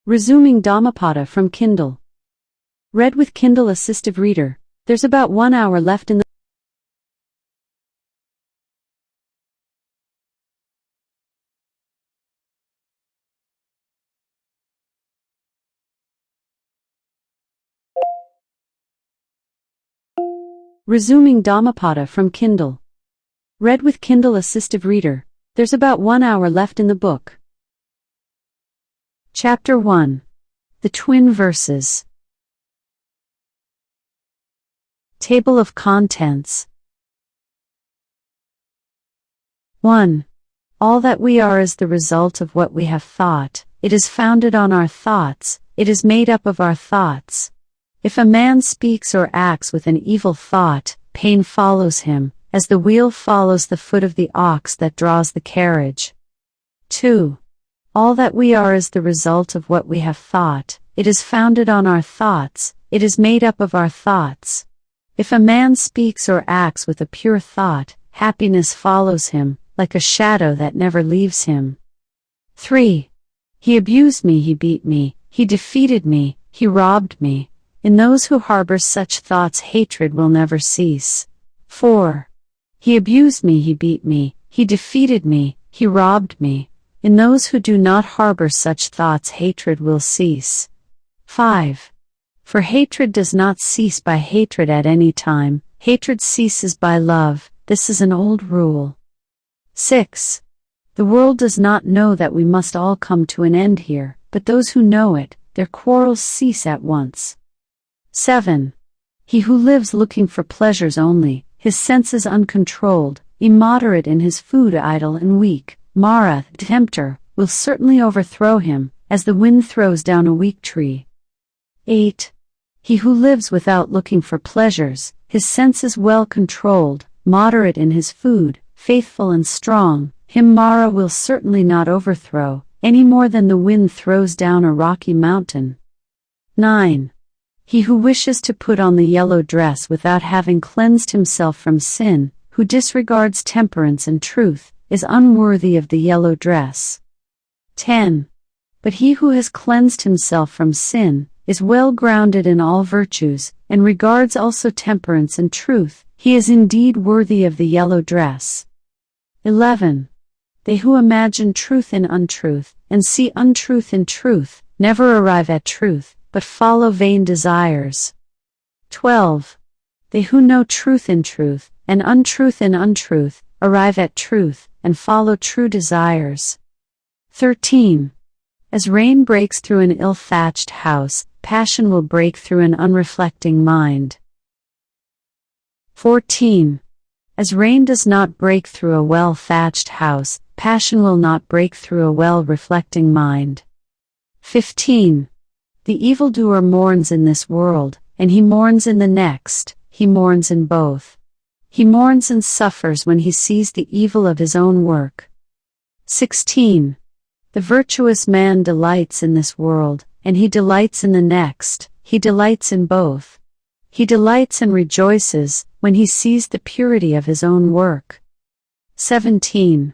Resuming Dhammapada from Kindle. Read with Kindle Assistive Reader. There's about 1 hour left in the Resuming Dhammapada from Kindle. Read with Kindle Assistive Reader. There's about 1 hour left in the book. Chapter 1. The Twin Verses. Table of Contents. 1. All that we are is the result of what we have thought. It is founded on our thoughts. It is made up of our thoughts. If a man speaks or acts with an evil thought, pain follows him, as the wheel follows the foot of the ox that draws the carriage. 2. All that we are is the result of what we have thought. It is founded on our thoughts. It is made up of our thoughts. If a man speaks or acts with a pure thought, happiness follows him, like a shadow that never leaves him. 3. He abused me, he beat me, he defeated me, he robbed me. In those who harbor such thoughts, hatred will never cease. 4. He abused me, he beat me, he defeated me, he robbed me. In those who do not harbor such thoughts, hatred will cease. 5. For hatred does not cease by hatred at any time, hatred ceases by love. This is an old rule. 6. The world does not know that we must all come to an end here, but those who know it, their quarrels cease at once. 7. He who lives looking for pleasures only, his senses uncontrolled, immoderate in his food, idle and weak, Mara, the tempter, will certainly overthrow him, as the wind throws down a weak tree. 8. He who lives without looking for pleasures, his senses well controlled, moderate in his food, faithful and strong, him Mara will certainly not overthrow, any more than the wind throws down a rocky mountain. 9. He who wishes to put on the yellow dress without having cleansed himself from sin, who disregards temperance and truth, is unworthy of the yellow dress. 10. But he who has cleansed himself from sin, is well grounded in all virtues, and regards also temperance and truth, he is indeed worthy of the yellow dress. 11. They who imagine truth in untruth, and see untruth in truth, never arrive at truth, but follow vain desires. 12. They who know truth in truth, and untruth in untruth, arrive at truth, and follow true desires. 13. As rain breaks through an ill-thatched house, passion will break through an unreflecting mind. 14. As rain does not break through a well-thatched house, passion will not break through a well-reflecting mind. 15. The evildoer mourns in this world, and he mourns in the next, he mourns in both. He mourns and suffers when he sees the evil of his own work. 16. The virtuous man delights in this world, and he delights in the next, he delights in both. He delights and rejoices when he sees the purity of his own work. 17.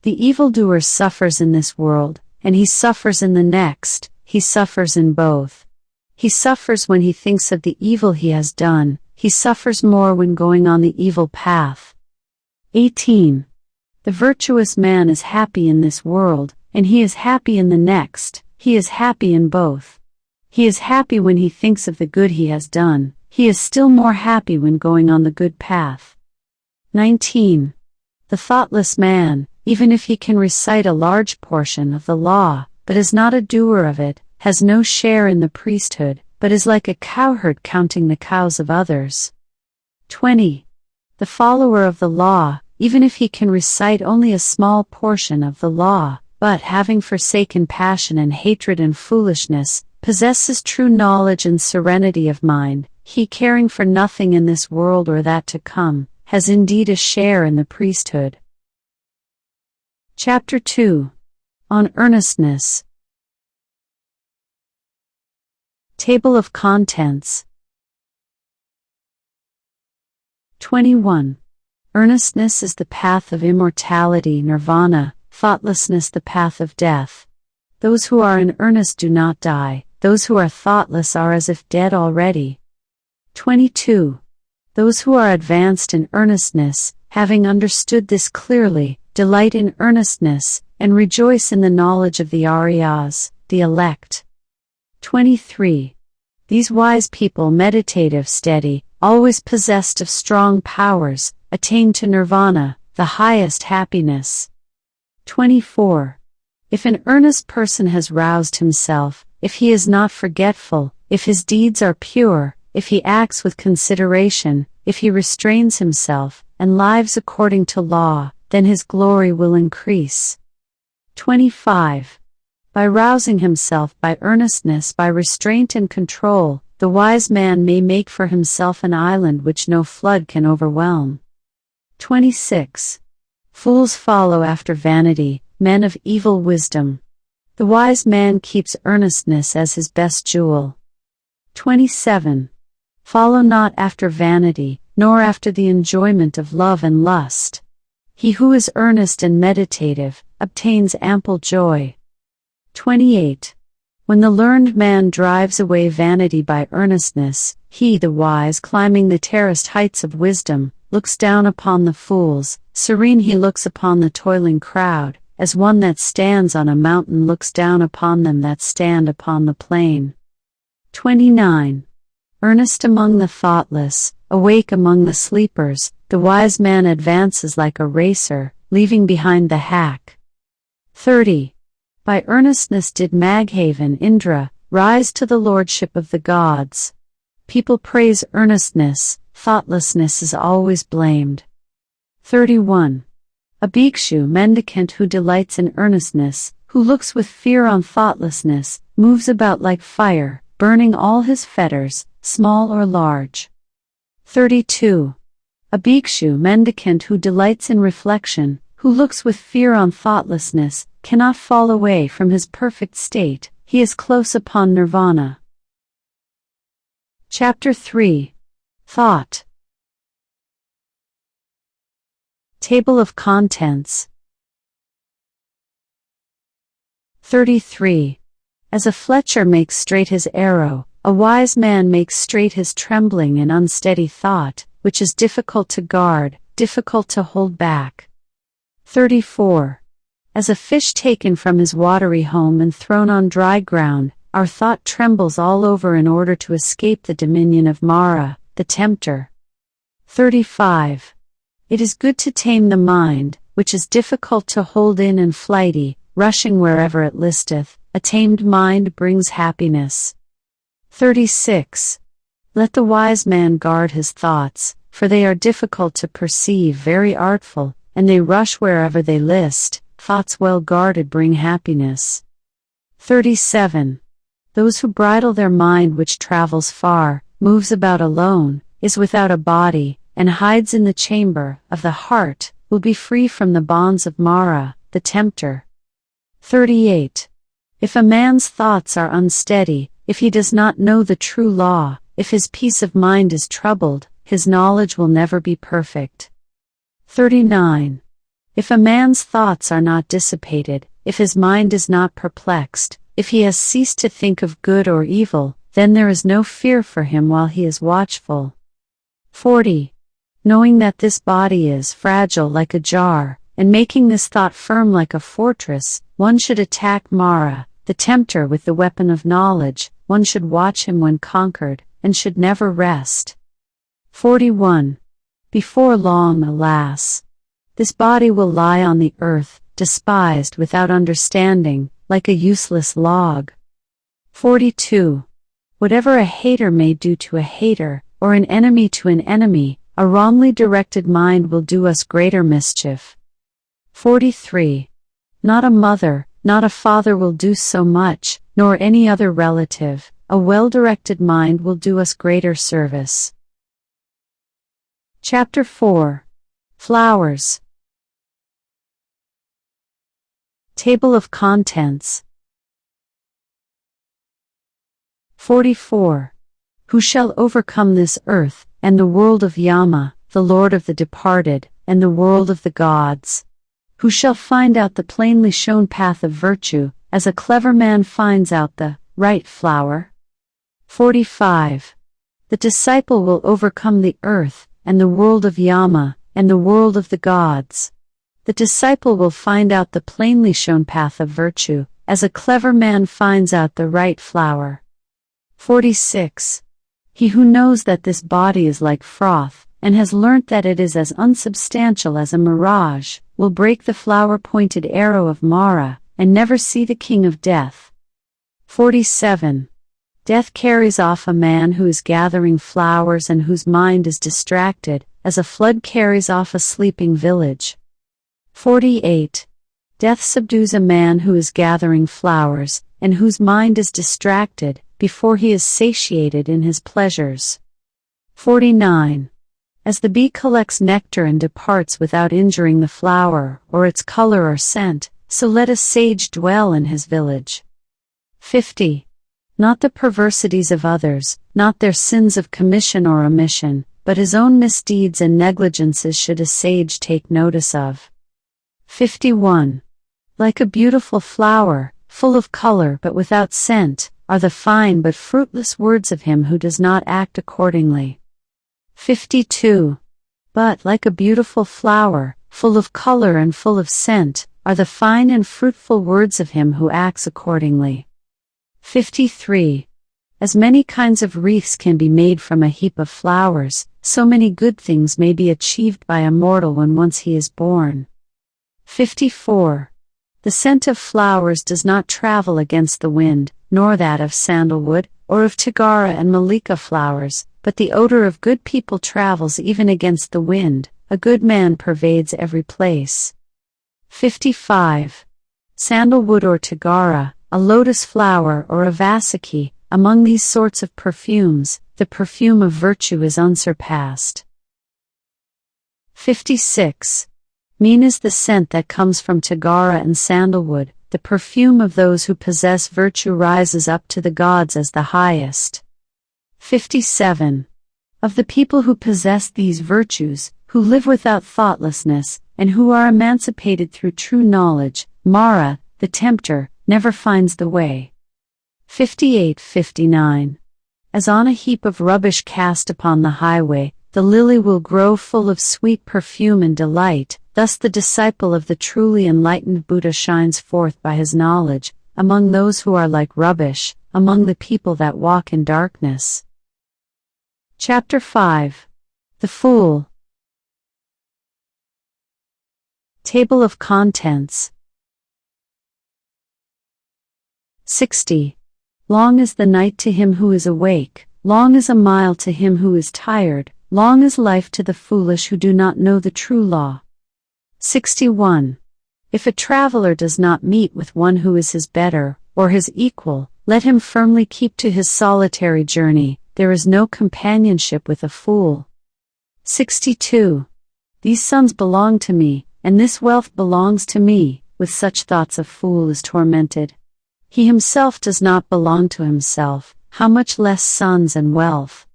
The evildoer suffers in this world, and he suffers in the next, he suffers in both. He suffers when he thinks of the evil he has done, he suffers more when going on the evil path. 18. The virtuous man is happy in this world, and he is happy in the next, he is happy in both. He is happy when he thinks of the good he has done, he is still more happy when going on the good path. 19. The thoughtless man, even if he can recite a large portion of the law, but is not a doer of it, has no share in the priesthood, but is like a cowherd counting the cows of others. 20. The follower of the law, even if he can recite only a small portion of the law, but having forsaken passion and hatred and foolishness, possesses true knowledge and serenity of mind, he caring for nothing in this world or that to come, has indeed a share in the priesthood. Chapter 2. On Earnestness. Table of Contents. 21. Earnestness is the path of immortality, nirvana, thoughtlessness the path of death. Those who are in earnest do not die, those who are thoughtless are as if dead already. 22. Those who are advanced in earnestness, having understood this clearly, delight in earnestness, and rejoice in the knowledge of the Aryas, the elect. 23. These wise people, meditative, steady, always possessed of strong powers, attain to nirvana, the highest happiness. 24. If an earnest person has roused himself, if he is not forgetful, if his deeds are pure, if he acts with consideration, if he restrains himself, and lives according to law, then his glory will increase. 25. By rousing himself by earnestness, by restraint and control, the wise man may make for himself an island which no flood can overwhelm. 26. Fools follow after vanity, men of evil wisdom. The wise man keeps earnestness as his best jewel. 27. Follow not after vanity, nor after the enjoyment of love and lust. He who is earnest and meditative, obtains ample joy. 28. When the learned man drives away vanity by earnestness, he, the wise, climbing the terraced heights of wisdom, looks down upon the fools, serene he looks upon the toiling crowd, as one that stands on a mountain looks down upon them that stand upon the plain. 29. Earnest among the thoughtless, awake among the sleepers, the wise man advances like a racer, leaving behind the hack. 30. By earnestness did Maghavan Indra rise to the lordship of the gods. People praise earnestness, thoughtlessness is always blamed. 31. A bhikshu mendicant who delights in earnestness, who looks with fear on thoughtlessness, moves about like fire, burning all his fetters, small or large. 32. A bhikshu mendicant who delights in reflection, who looks with fear on thoughtlessness, cannot fall away from his perfect state, he is close upon nirvana. Chapter 3. Thought. Table of Contents. 33. As a fletcher makes straight his arrow, a wise man makes straight his trembling and unsteady thought, which is difficult to guard, difficult to hold back. 34. As a fish taken from his watery home and thrown on dry ground, our thought trembles all over in order to escape the dominion of Mara, the tempter. 35. It is good to tame the mind, which is difficult to hold in and flighty, rushing wherever it listeth, a tamed mind brings happiness. 36. Let the wise man guard his thoughts, for they are difficult to perceive, very artful, and they rush wherever they list. Thoughts well guarded bring happiness. 37. Those who bridle their mind which travels far, moves about alone, is without a body, and hides in the chamber of the heart, will be free from the bonds of Mara, the tempter. 38. If a man's thoughts are unsteady, if he does not know the true law, if his peace of mind is troubled, his knowledge will never be perfect. 39. If a man's thoughts are not dissipated, if his mind is not perplexed, if he has ceased to think of good or evil, then there is no fear for him while he is watchful. 40. Knowing that this body is fragile like a jar, and making this thought firm like a fortress, one should attack Mara, the tempter, with the weapon of knowledge, one should watch him when conquered, and should never rest. 41. Before long, alas! This body will lie on the earth, despised without understanding, like a useless log. 42. Whatever a hater may do to a hater, or an enemy to an enemy, a wrongly directed mind will do us greater mischief. 43. Not a mother, not a father will do so much, nor any other relative, a well-directed mind will do us greater service. Chapter 4. Flowers. Table of Contents. 44. Who shall overcome this earth, and the world of Yama, the lord of the departed, and the world of the gods? Who shall find out the plainly shown path of virtue, as a clever man finds out the right flower. 45. The disciple will overcome the earth, and the world of Yama, and the world of the gods. The disciple will find out the plainly shown path of virtue, as a clever man finds out the right flower. 46. He who knows that this body is like froth, and has learnt that it is as unsubstantial as a mirage, will break the flower-pointed arrow of Mara, and never see the king of death. 47. Death carries off a man who is gathering flowers and whose mind is distracted, as a flood carries off a sleeping village. 48. Death subdues a man who is gathering flowers, and whose mind is distracted, before he is satiated in his pleasures. 49. As the bee collects nectar and departs without injuring the flower, or its color or scent, so let a sage dwell in his village. 50. Not the perversities of others, not their sins of commission or omission, but his own misdeeds and negligences should a sage take notice of. 51. Like a beautiful flower, full of color but without scent, are the fine but fruitless words of him who does not act accordingly. 52. But like a beautiful flower, full of color and full of scent, are the fine and fruitful words of him who acts accordingly. 53. As many kinds of wreaths can be made from a heap of flowers, so many good things may be achieved by a mortal when once he is born. 54. The scent of flowers does not travel against the wind, nor that of sandalwood, or of tigara and malika flowers, but the odor of good people travels even against the wind. A good man pervades every place. 55. Sandalwood or tigara, a lotus flower or a vasiki, among these sorts of perfumes, the perfume of virtue is unsurpassed. 56. Mean is the scent that comes from tigara and sandalwood, the perfume of those who possess virtue rises up to the gods as the highest. 57. Of the people who possess these virtues, who live without thoughtlessness, and who are emancipated through true knowledge, Mara, the tempter, never finds the way. 58-59. As on a heap of rubbish cast upon the highway, the lily will grow full of sweet perfume and delight, thus the disciple of the truly enlightened Buddha shines forth by his knowledge, among those who are like rubbish, among the people that walk in darkness. Chapter 5. The Fool. Table of Contents. 60. Long is the night to him who is awake, long is a mile to him who is tired, long is life to the foolish who do not know the true law. 61. If a traveler does not meet with one who is his better, or his equal, let him firmly keep to his solitary journey, there is no companionship with a fool. 62. These sons belong to me, and this wealth belongs to me, with such thoughts a fool is tormented. He himself does not belong to himself, how much less sons and wealth.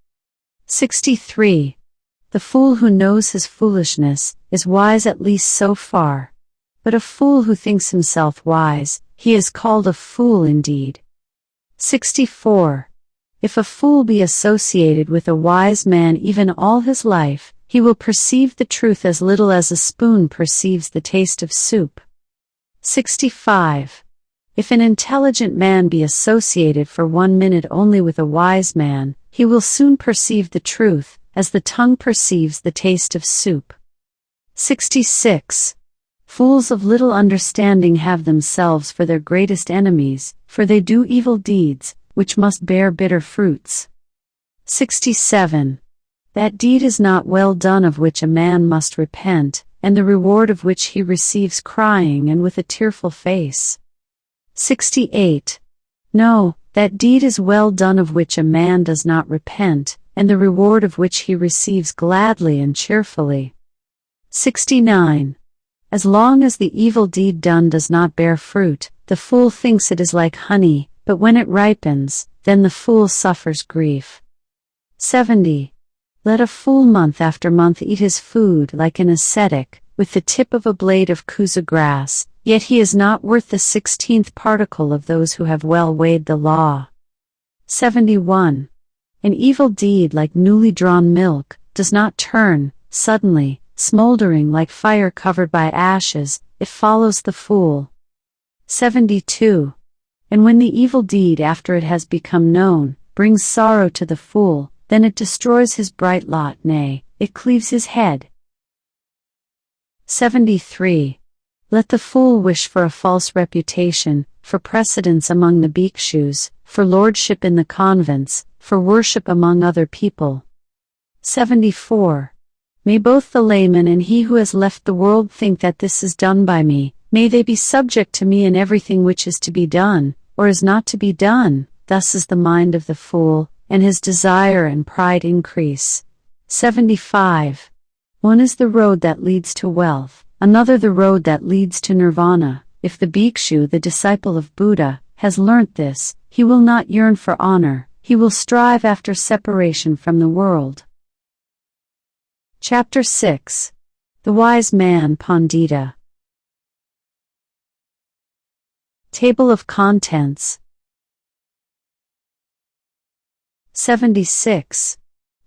63. The fool who knows his foolishness, is wise at least so far. But a fool who thinks himself wise, he is called a fool indeed. 64. If a fool be associated with a wise man even all his life, he will perceive the truth as little as a spoon perceives the taste of soup. 65. If an intelligent man be associated for 1 minute only with a wise man, he will soon perceive the truth, as the tongue perceives the taste of soup. 66. Fools of little understanding have themselves for their greatest enemies, for they do evil deeds, which must bear bitter fruits. 67. That deed is not well done of which a man must repent, and the reward of which he receives crying and with a tearful face. 68. No, that deed is well done of which a man does not repent, and the reward of which he receives gladly and cheerfully. 69. As long as the evil deed done does not bear fruit, the fool thinks it is like honey, but when it ripens, then the fool suffers grief. 70. Let a fool month after month eat his food like an ascetic, with the tip of a blade of kusa grass, yet he is not worth the 16th particle of those who have well weighed the law. 71. An evil deed like newly drawn milk does not turn, suddenly, smoldering like fire covered by ashes, it follows the fool. 72. And when the evil deed after it has become known, brings sorrow to the fool, then it destroys his bright lot, nay, it cleaves his head. 73. Let the fool wish for a false reputation, for precedence among the bhikshus, for lordship in the convents, for worship among other people. 74. May both the layman and he who has left the world think that this is done by me, may they be subject to me in everything which is to be done, or is not to be done, thus is the mind of the fool, and his desire and pride increase. 75. One is the road that leads to wealth, another the road that leads to nirvana. If the bhikshu, the disciple of Buddha, has learnt this, he will not yearn for honor, he will strive after separation from the world. Chapter 6. The Wise Man Pandita. Table of Contents. 76.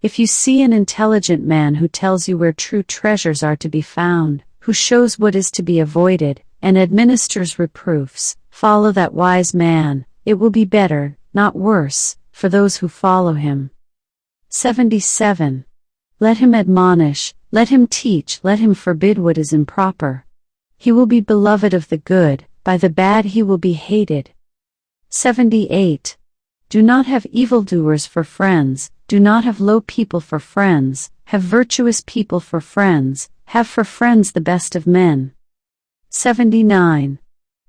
If you see an intelligent man who tells you where true treasures are to be found, who shows what is to be avoided, and administers reproofs, follow that wise man, it will be better, not worse, for those who follow him. 77. Let him admonish, let him teach, let him forbid what is improper. He will be beloved of the good, by the bad he will be hated. 78. Do not have evildoers for friends, do not have low people for friends, have virtuous people for friends, have for friends the best of men. 79.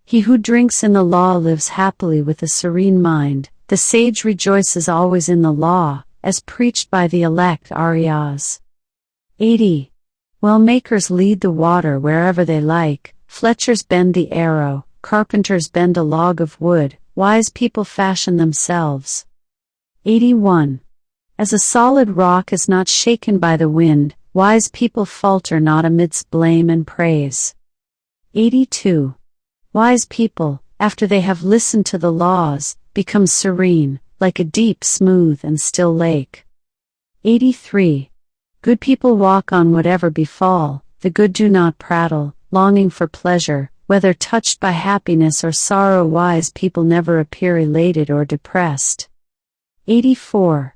He who drinks in the law lives happily with a serene mind, the sage rejoices always in the law, as preached by the elect Aryas. 80. Well makers lead the water wherever they like, fletchers bend the arrow, carpenters bend a log of wood, wise people fashion themselves. 81. As a solid rock is not shaken by the wind, wise people falter not amidst blame and praise. 82. Wise people, after they have listened to the laws, become serene, like a deep, smooth, and still lake. 83. Good people walk on whatever befall, the good do not prattle, longing for pleasure, whether touched by happiness or sorrow. Wise people never appear elated or depressed. 84.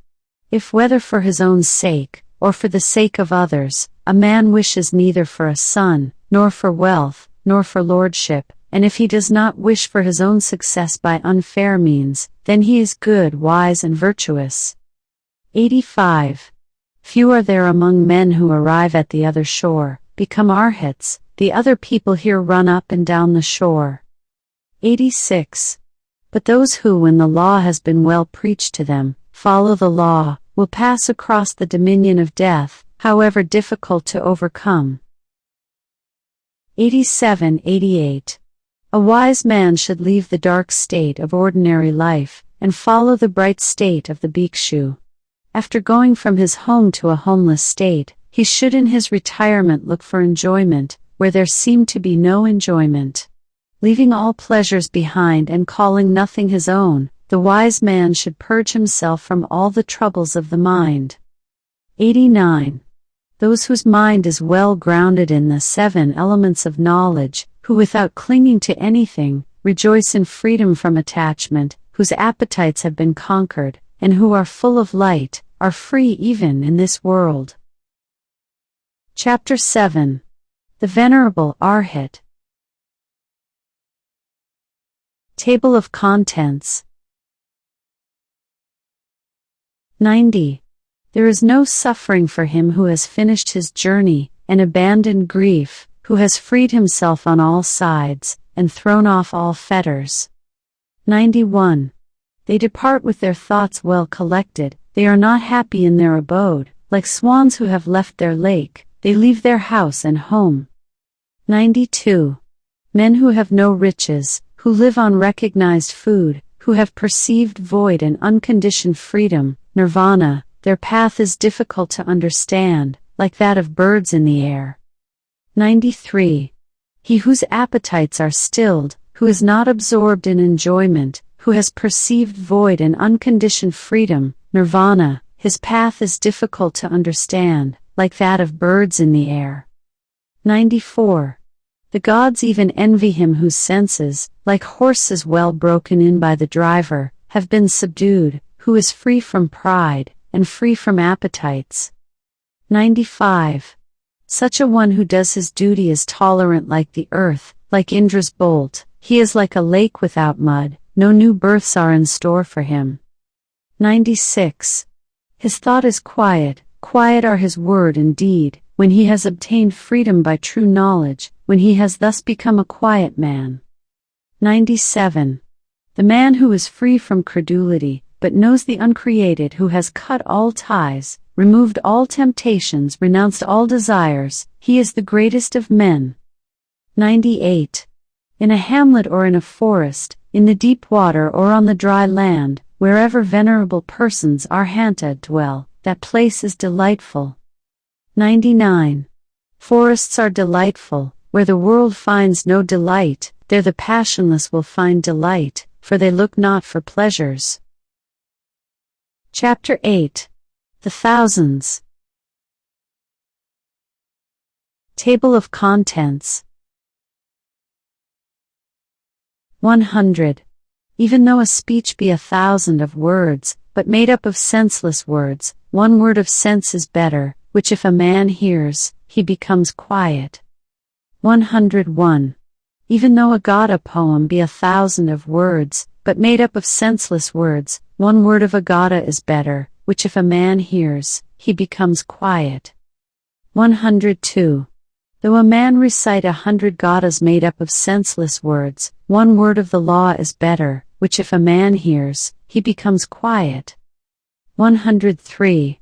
If whether for his own sake, or for the sake of others, a man wishes neither for a son, nor for wealth, nor for lordship, and if he does not wish for his own success by unfair means, then he is good, wise, and virtuous. 85. Few are there among men who arrive at the other shore, become arhats, the other people here run up and down the shore. 86. But those who, when the law has been well preached to them, follow the law, will pass across the dominion of death, however difficult to overcome. 87. 88. A wise man should leave the dark state of ordinary life, and follow the bright state of the bhikshu. After going from his home to a homeless state, he should in his retirement look for enjoyment, where there seemed to be no enjoyment. Leaving all pleasures behind and calling nothing his own, the wise man should purge himself from all the troubles of the mind. 89. Those whose mind is well grounded in the 7 elements of knowledge, who without clinging to anything, rejoice in freedom from attachment, whose appetites have been conquered, and who are full of light, are free even in this world. Chapter 7. The Venerable Arhat. Table of Contents. 90. There is no suffering for him who has finished his journey, and abandoned grief, who has freed himself on all sides, and thrown off all fetters. 91. They depart with their thoughts well collected, they are not happy in their abode, like swans who have left their lake, they leave their house and home. 92. Men who have no riches, who live on recognized food, who have perceived void and unconditioned freedom, nirvana, their path is difficult to understand, like that of birds in the air. 93. He whose appetites are stilled, who is not absorbed in enjoyment, who has perceived void and unconditioned freedom, nirvana, his path is difficult to understand, like that of birds in the air. 94. The gods even envy him whose senses, like horses well broken in by the driver, have been subdued, who is free from pride, and free from appetites. 95. Such a one who does his duty is tolerant like the earth, like Indra's bolt, he is like a lake without mud, no new births are in store for him. 96. His thought is quiet, quiet are his word and deed, when he has obtained freedom by true knowledge, when he has thus become a quiet man. 97. The man who is free from credulity, but knows the uncreated, who has cut all ties, removed all temptations, renounced all desires, he is the greatest of men. 98. In a hamlet or in a forest, in the deep water or on the dry land, wherever venerable persons Arhanta dwell, that place is delightful. 99. Forests are delightful, where the world finds no delight, there the passionless will find delight, for they look not for pleasures. Chapter 8. The Thousands. Table of Contents. 100. Even though a speech be 1,000 of words, but made up of senseless words, one word of sense is better, which if a man hears, he becomes quiet. 101. Even though a Gada poem be 1,000 of words, but made up of senseless words, one word of a Gada is better, which if a man hears, he becomes quiet. 102. Though a man recite 100 Gadas made up of senseless words, one word of the law is better, which if a man hears, he becomes quiet. 103.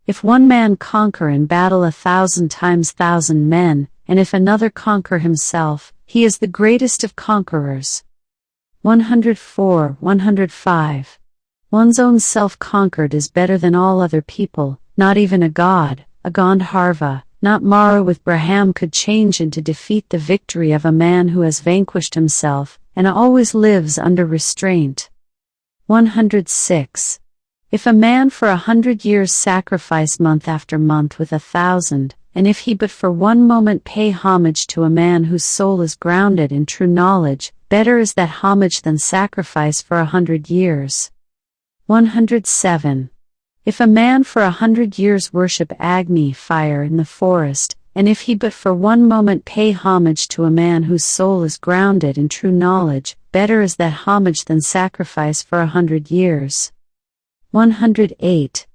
If one man conquer in battle 1,000 times 1,000 men, and if another conquer himself, he is the greatest of conquerors. 104. 105. One's own self conquered is better than all other people, not even a god, a Gandharva, not Mara with Braham could change into defeat the victory of a man who has vanquished himself, and always lives under restraint. 106. If a man for 100 years sacrifice month after month with 1,000, and if he but for one moment pay homage to a man whose soul is grounded in true knowledge, better is that homage than sacrifice for 100 years. 107. If a man for 100 years worship Agni fire in the forest, and if he but for one moment pay homage to a man whose soul is grounded in true knowledge, better is that homage than sacrifice for 100 years. 108.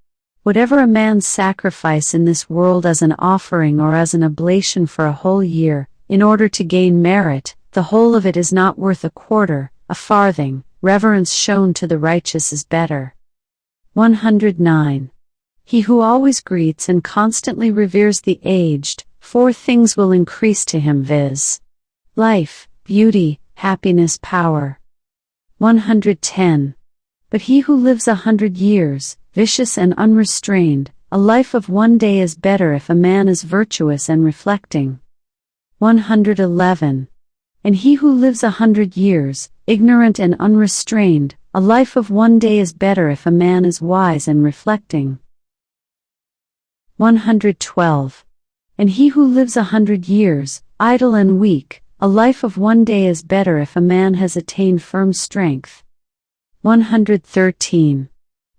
Whatever a man sacrifice in this world as an offering or as an oblation for a whole year, in order to gain merit, the whole of it is not worth a quarter, a farthing, reverence shown to the righteous is better. 109. He who always greets and constantly reveres the aged, 4 things will increase to him, viz. Life, beauty, happiness, power. 110. But he who lives 100 years, vicious and unrestrained, a life of one day is better if a man is virtuous and reflecting. 111. And he who lives 100 years, ignorant and unrestrained, a life of one day is better if a man is wise and reflecting. 112. And he who lives 100 years, idle and weak, a life of one day is better if a man has attained firm strength. 113.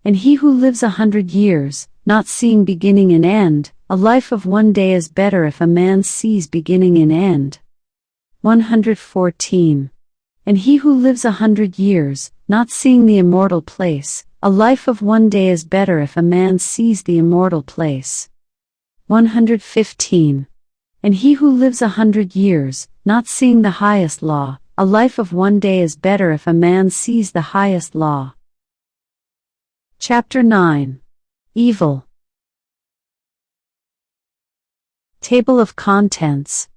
And he who lives 100 years, not seeing beginning and end, a life of one day is better if a man sees beginning and end. 114. And he who lives 100 years, not seeing the immortal place, a life of one day is better if a man sees the immortal place. 115. And he who lives 100 years, not seeing the highest law, a life of one day is better if a man sees the highest law. Chapter 9. Evil. Table of Contents.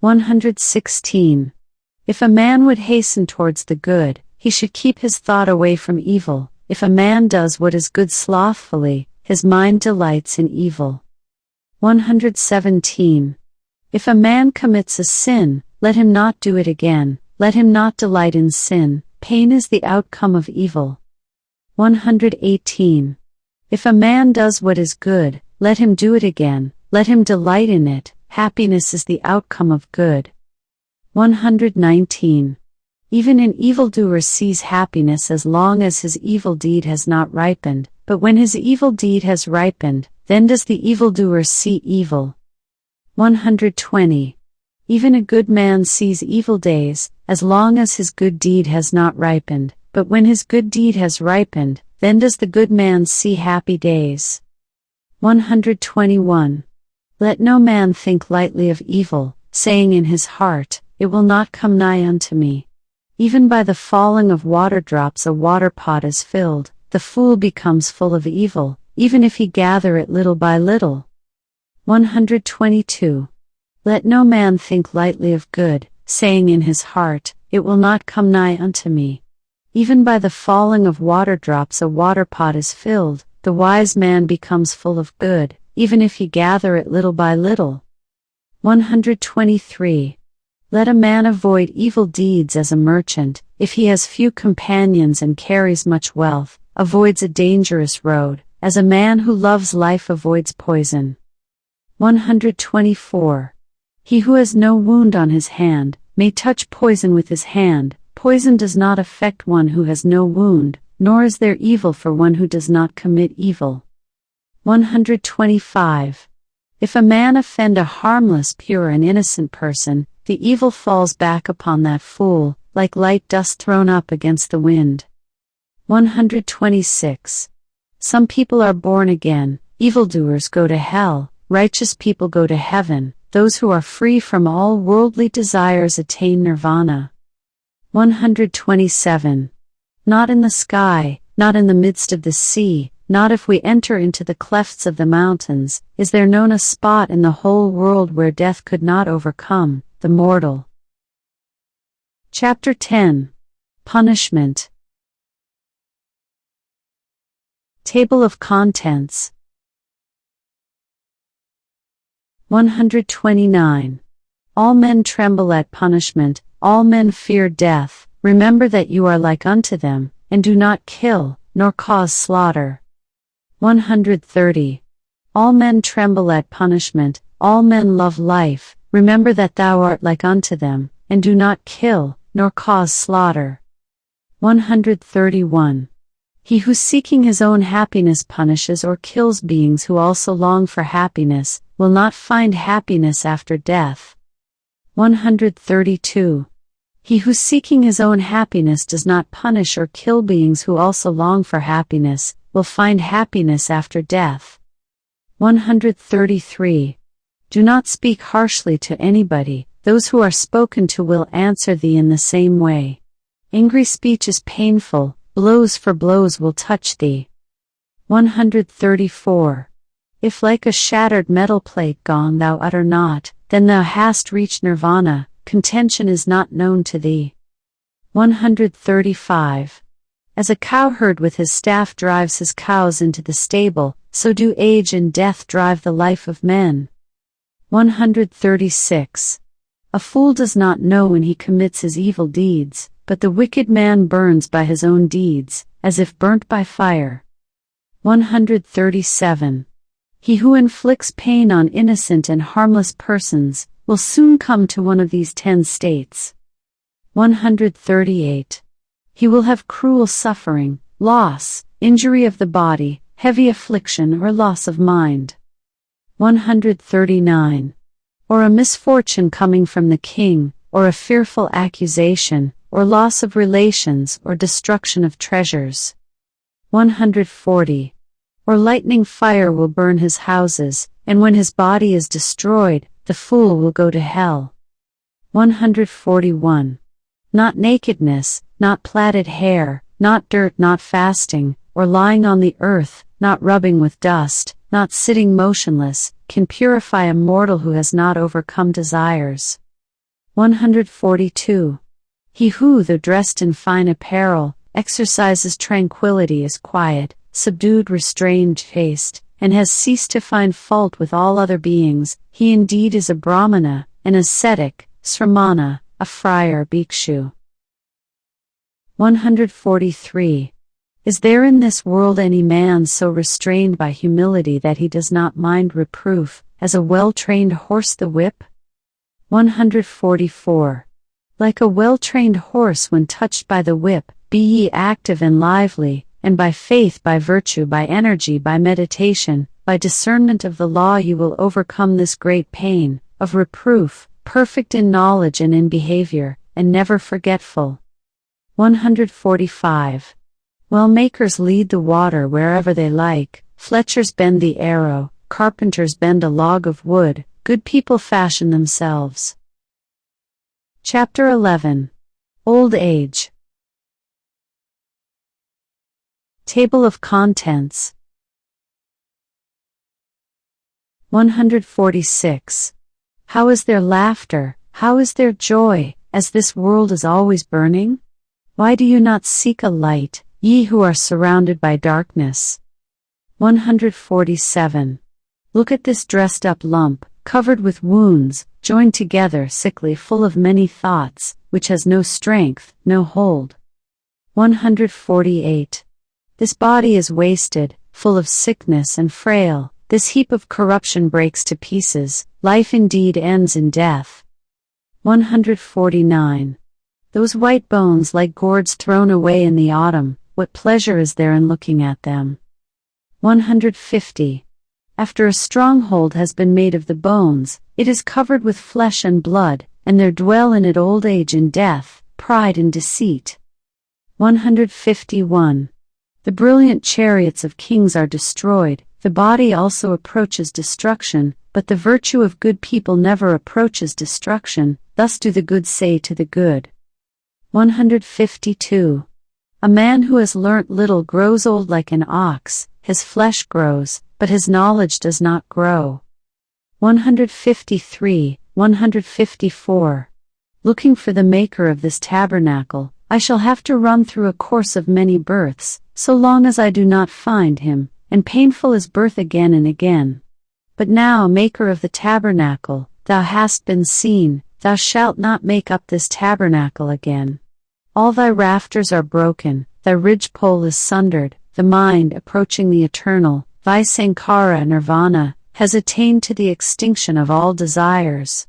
116. If a man would hasten towards the good, he should keep his thought away from evil. If a man does what is good slothfully, his mind delights in evil. 117. If a man commits a sin, let him not do it again, let him not delight in sin, pain is the outcome of evil. 118. If a man does what is good, let him do it again, let him delight in it, happiness is the outcome of good. 119. Even an evildoer sees happiness as long as his evil deed has not ripened, but when his evil deed has ripened, then does the evildoer see evil. 120. Even a good man sees evil days, as long as his good deed has not ripened, but when his good deed has ripened, then does the good man see happy days. 121. Let no man think lightly of evil, saying in his heart, it will not come nigh unto me. Even by the falling of water drops a water pot is filled, the fool becomes full of evil, even if he gather it little by little. 122. Let no man think lightly of good, saying in his heart, it will not come nigh unto me. Even by the falling of water drops a water pot is filled, the wise man becomes full of good, even if he gather it little by little. 123. Let a man avoid evil deeds as a merchant, if he has few companions and carries much wealth, avoids a dangerous road, as a man who loves life avoids poison. 124. He who has no wound on his hand, may touch poison with his hand, poison does not affect one who has no wound, nor is there evil for one who does not commit evil. 125. If a man offend a harmless, pure and innocent person, the evil falls back upon that fool, like light dust thrown up against the wind. 126. Some people are born again, evildoers go to hell, righteous people go to heaven, those who are free from all worldly desires attain nirvana. 127. Not in the sky, not in the midst of the sea, not if we enter into the clefts of the mountains, is there known a spot in the whole world where death could not overcome the mortal. Chapter 10. Punishment. Table of Contents. 129. All men tremble at punishment, all men fear death, remember that you are like unto them, and do not kill, nor cause slaughter. 130. All men tremble at punishment, all men love life, remember that thou art like unto them, and do not kill, nor cause slaughter. 131. He who seeking his own happiness punishes or kills beings who also long for happiness, will not find happiness after death. 132. He who seeking his own happiness does not punish or kill beings who also long for happiness, will find happiness after death. 133. Do not speak harshly to anybody, those who are spoken to will answer thee in the same way. Angry speech is painful, blows for blows will touch thee. 134. If like a shattered metal plate gong thou utter not, then thou hast reached nirvana, contention is not known to thee. 135. As a cowherd with his staff drives his cows into the stable, so do age and death drive the life of men. 136. A fool does not know when he commits his evil deeds, but the wicked man burns by his own deeds, as if burnt by fire. 137. He who inflicts pain on innocent and harmless persons, will soon come to one of these 10 states. 138. He will have cruel suffering, loss, injury of the body, heavy affliction or loss of mind. 139. Or a misfortune coming from the king, or a fearful accusation, or loss of relations or destruction of treasures. 140. Or lightning fire will burn his houses, and when his body is destroyed, the fool will go to hell. 141. Not nakedness, not plaited hair, not dirt, not fasting, or lying on the earth, not rubbing with dust, not sitting motionless, can purify a mortal who has not overcome desires. 142. He who, though dressed in fine apparel, exercises tranquility is quiet, subdued, restrained, chaste, and has ceased to find fault with all other beings, he indeed is a Brahmana, an ascetic, Sramana, a friar bhikshu. 143. Is there in this world any man so restrained by humility that he does not mind reproof, as a well-trained horse the whip? 144. Like a well-trained horse when touched by the whip, be ye active and lively, and by faith, by virtue, by energy, by meditation, by discernment of the law you will overcome this great pain, of reproof, perfect in knowledge and in behavior, and never forgetful. 145. Well makers lead the water wherever they like, fletchers bend the arrow, carpenters bend a log of wood, good people fashion themselves. Chapter 11. Old Age. Table of Contents. 146. How is their laughter, how is their joy, as this world is always burning? Why do you not seek a light, ye who are surrounded by darkness? 147. Look at this dressed up lump, covered with wounds, joined together, sickly, full of many thoughts, which has no strength, no hold. 148. This body is wasted, full of sickness and frail, this heap of corruption breaks to pieces, life indeed ends in death. 149. Those white bones like gourds thrown away in the autumn, what pleasure is there in looking at them? 150. After a stronghold has been made of the bones, it is covered with flesh and blood, and there dwell in it old age and death, pride and deceit. 151. The brilliant chariots of kings are destroyed, the body also approaches destruction, but the virtue of good people never approaches destruction, thus do the good say to the good. 152. A man who has learnt little grows old like an ox, his flesh grows, but his knowledge does not grow. 153, 154. Looking for the maker of this tabernacle, I shall have to run through a course of many births, so long as I do not find him, and painful is birth again and again. But now, maker of the tabernacle, thou hast been seen, thou shalt not make up this tabernacle again. All thy rafters are broken, thy ridgepole is sundered, the mind, approaching the eternal, thy Sankara nirvana, has attained to the extinction of all desires.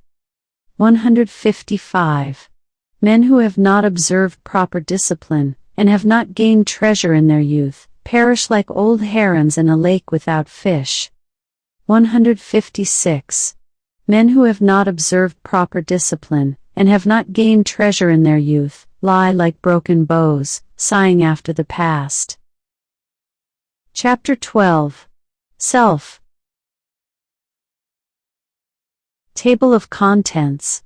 155. Men who have not observed proper discipline, and have not gained treasure in their youth, perish like old herons in a lake without fish. 156. Men who have not observed proper discipline, and have not gained treasure in their youth, lie like broken bows, sighing after the past. Chapter 12. Self. Table of Contents.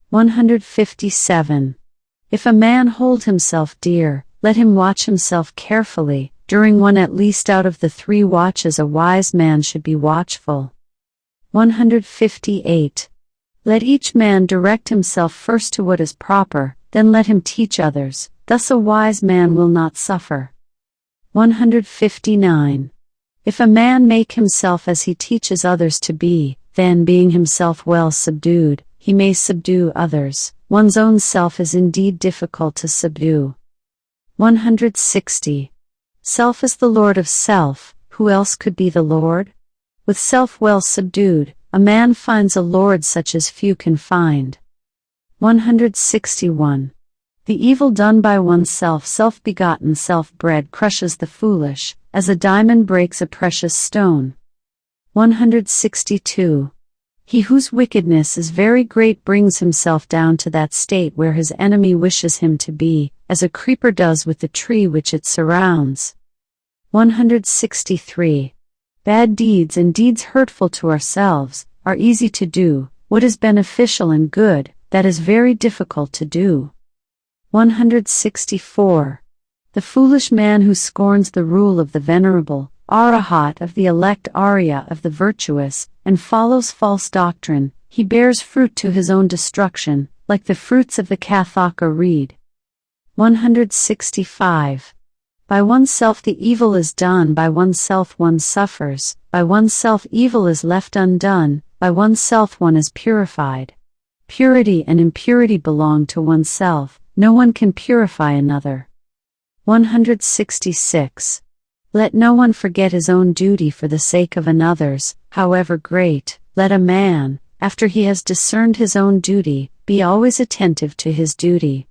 157. If a man hold himself dear, let him watch himself carefully. During one at least out of the 3 watches a wise man should be watchful. 158. Let each man direct himself first to what is proper, then let him teach others, thus a wise man will not suffer. 159. If a man make himself as he teaches others to be, then being himself well subdued, he may subdue others. One's own self is indeed difficult to subdue. 160. Self is the lord of self, who else could be the lord? With self well subdued, a man finds a lord such as few can find. 161. The evil done by oneself, self-begotten, self-bred, crushes the foolish, as a diamond breaks a precious stone. 162. He whose wickedness is very great brings himself down to that state where his enemy wishes him to be, as a creeper does with the tree which it surrounds. 163. Bad deeds and deeds hurtful to ourselves are easy to do. What is beneficial and good, that is very difficult to do. 164. The foolish man who scorns the rule of the venerable, Arahat of the elect, Arya of the virtuous, and follows false doctrine, he bears fruit to his own destruction, like the fruits of the Kathaka reed. 165. By oneself the evil is done, by oneself one suffers, by oneself evil is left undone, by oneself one is purified. Purity and impurity belong to oneself, no one can purify another. 166. Let no one forget his own duty for the sake of another's, however great. Let a man, after he has discerned his own duty, be always attentive to his duty.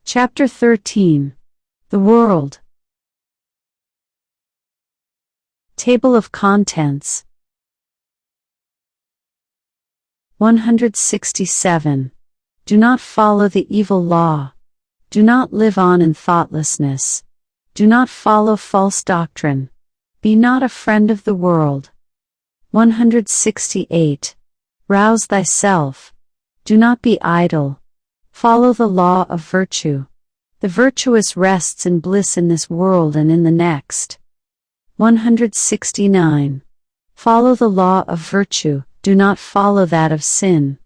Chapter 13. The World. Table of Contents. 167. Do not follow the evil law. Do not live on in thoughtlessness. Do not follow false doctrine. Be not a friend of the world. 168. Rouse thyself. Do not be idle. Follow the law of virtue. The virtuous rests in bliss in this world and in the next. 169. Follow the law of virtue, do not follow that of sin.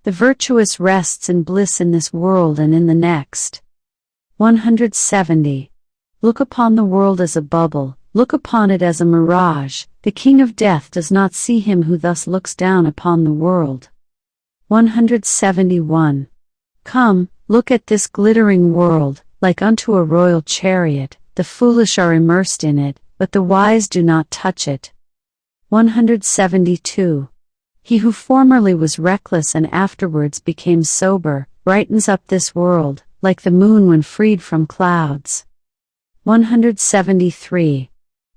The virtuous rests in bliss in this world and in the next. 170. Look upon the world as a bubble, look upon it as a mirage. The king of death does not see him who thus looks down upon the world. 171. Come, look at this glittering world, like unto a royal chariot. The foolish are immersed in it, but the wise do not touch it. 172. He who formerly was reckless and afterwards became sober, brightens up this world, like the moon when freed from clouds. 173.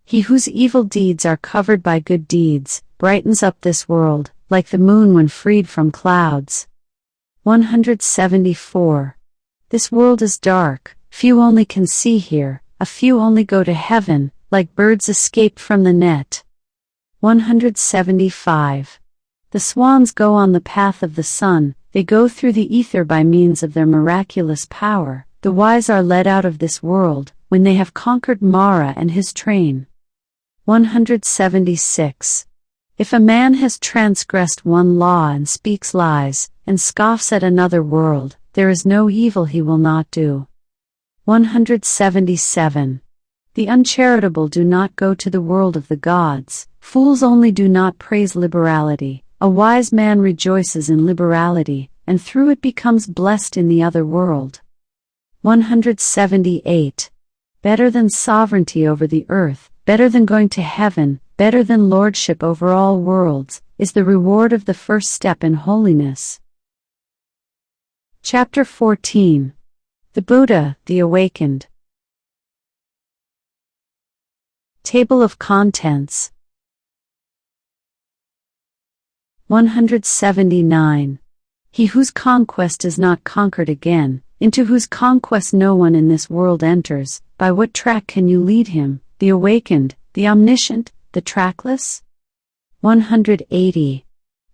He whose evil deeds are covered by good deeds, brightens up this world, like the moon when freed from clouds. 174. This world is dark, few only can see here, a few only go to heaven, like birds escaped from the net. 175. The swans go on the path of the sun, they go through the ether by means of their miraculous power. The wise are led out of this world, when they have conquered Mara and his train. 176. If a man has transgressed one law and speaks lies, and scoffs at another world, there is no evil he will not do. 177. The uncharitable do not go to the world of the gods, fools only do not praise liberality. A wise man rejoices in liberality, and through it becomes blessed in the other world. 178. Better than sovereignty over the earth, better than going to heaven, better than lordship over all worlds, is the reward of the first step in holiness. Chapter 14. The Buddha, the Awakened. Table of Contents. 179. He whose conquest is not conquered again, into whose conquest no one in this world enters, by what track can you lead him, the awakened, the omniscient, the trackless? 180.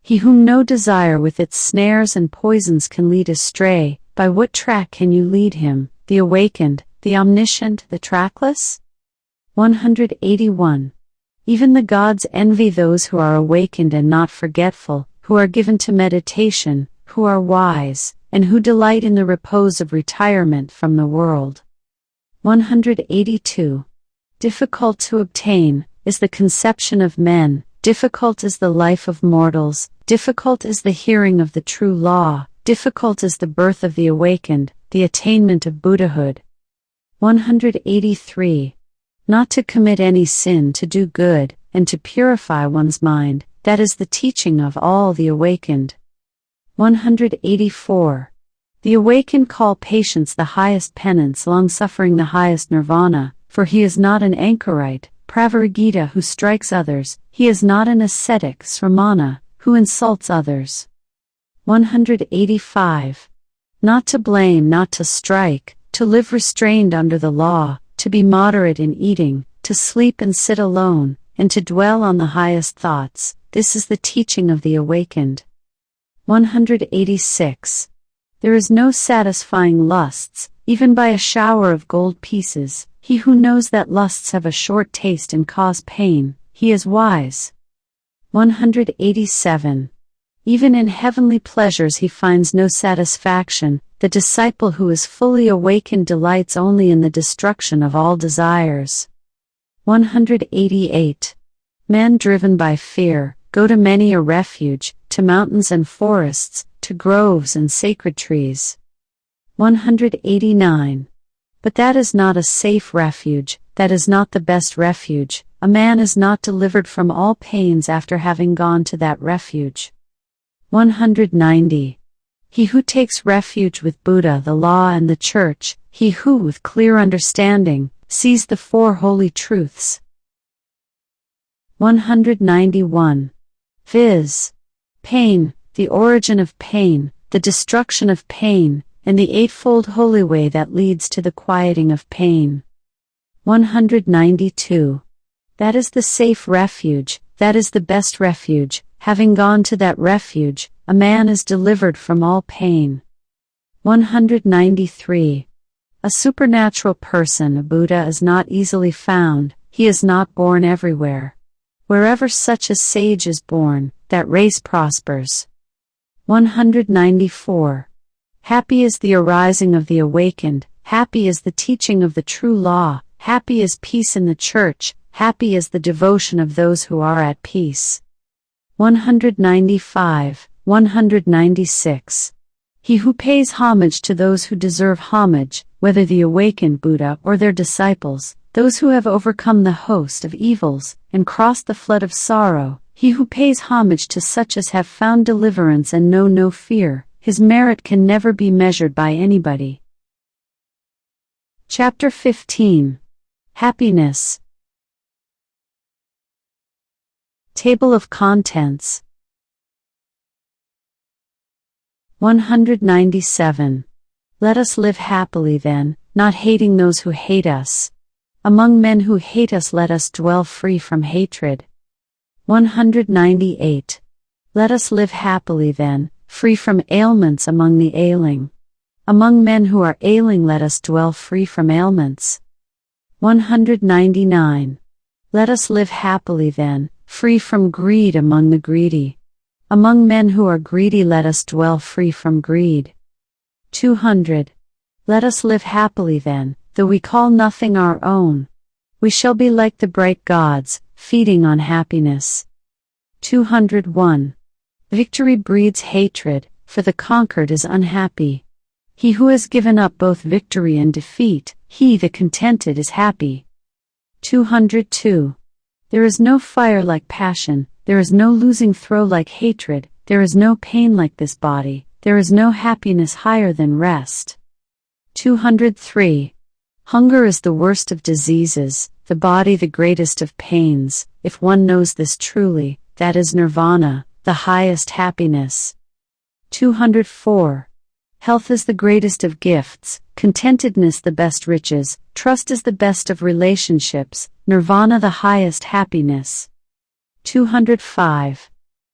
He whom no desire with its snares and poisons can lead astray, by what track can you lead him, the awakened, the omniscient, the trackless? 181. Even the gods envy those who are awakened and not forgetful, who are given to meditation, who are wise, and who delight in the repose of retirement from the world. 182. Difficult to obtain is the conception of men, difficult is the life of mortals, difficult is the hearing of the true law, difficult is the birth of the awakened, the attainment of Buddhahood. 183. Not to commit any sin, to do good, and to purify one's mind, that is the teaching of all the awakened. 184. The awakened call patience the highest penance, long-suffering the highest nirvana, for he is not an anchorite, Pravaragita, who strikes others, he is not an ascetic, Sramana, who insults others. 185. Not to blame, not to strike, to live restrained under the law, to be moderate in eating, to sleep and sit alone, and to dwell on the highest thoughts, this is the teaching of the awakened. 186. There is no satisfying lusts, even by a shower of gold pieces. He who knows that lusts have a short taste and cause pain, he is wise. 187. Even in heavenly pleasures he finds no satisfaction. The disciple who is fully awakened delights only in the destruction of all desires. 188. Men driven by fear go to many a refuge, to mountains and forests, to groves and sacred trees. 189. But that is not a safe refuge, that is not the best refuge. A man is not delivered from all pains after having gone to that refuge. 190. He who takes refuge with Buddha, the law and the church, he who with clear understanding sees the four holy truths. 191. Viz. Pain, the origin of pain, the destruction of pain, and the eightfold holy way that leads to the quieting of pain. 192. That is the safe refuge, that is the best refuge. Having gone to that refuge, a man is delivered from all pain. 193. A supernatural person, a Buddha, is not easily found, he is not born everywhere. Wherever such a sage is born, that race prospers. 194. Happy is the arising of the awakened, happy is the teaching of the true law, happy is peace in the church, happy is the devotion of those who are at peace. 195, 196. He who pays homage to those who deserve homage, whether the awakened Buddha or their disciples, those who have overcome the host of evils and crossed the flood of sorrow, he who pays homage to such as have found deliverance and know no fear, his merit can never be measured by anybody. Chapter 15. Happiness. Table of Contents. 197. Let us live happily then, not hating those who hate us. Among men who hate us let us dwell free from hatred. 198. Let us live happily then, free from ailments among the ailing. Among men who are ailing let us dwell free from ailments. 199. Let us live happily then, free from greed among the greedy. Among men who are greedy let us dwell free from greed. 200. Let us live happily then, though we call nothing our own. We shall be like the bright gods, feeding on happiness. 201. Victory breeds hatred, for the conquered is unhappy. He who has given up both victory and defeat, he the contented is happy. 202. There is no fire like passion, there is no losing throw like hatred, there is no pain like this body, there is no happiness higher than rest. 203. Hunger is the worst of diseases, the body the greatest of pains. If one knows this truly, that is nirvana, the highest happiness. 204. Health is the greatest of gifts, contentedness the best riches, trust is the best of relationships, nirvana the highest happiness. 205.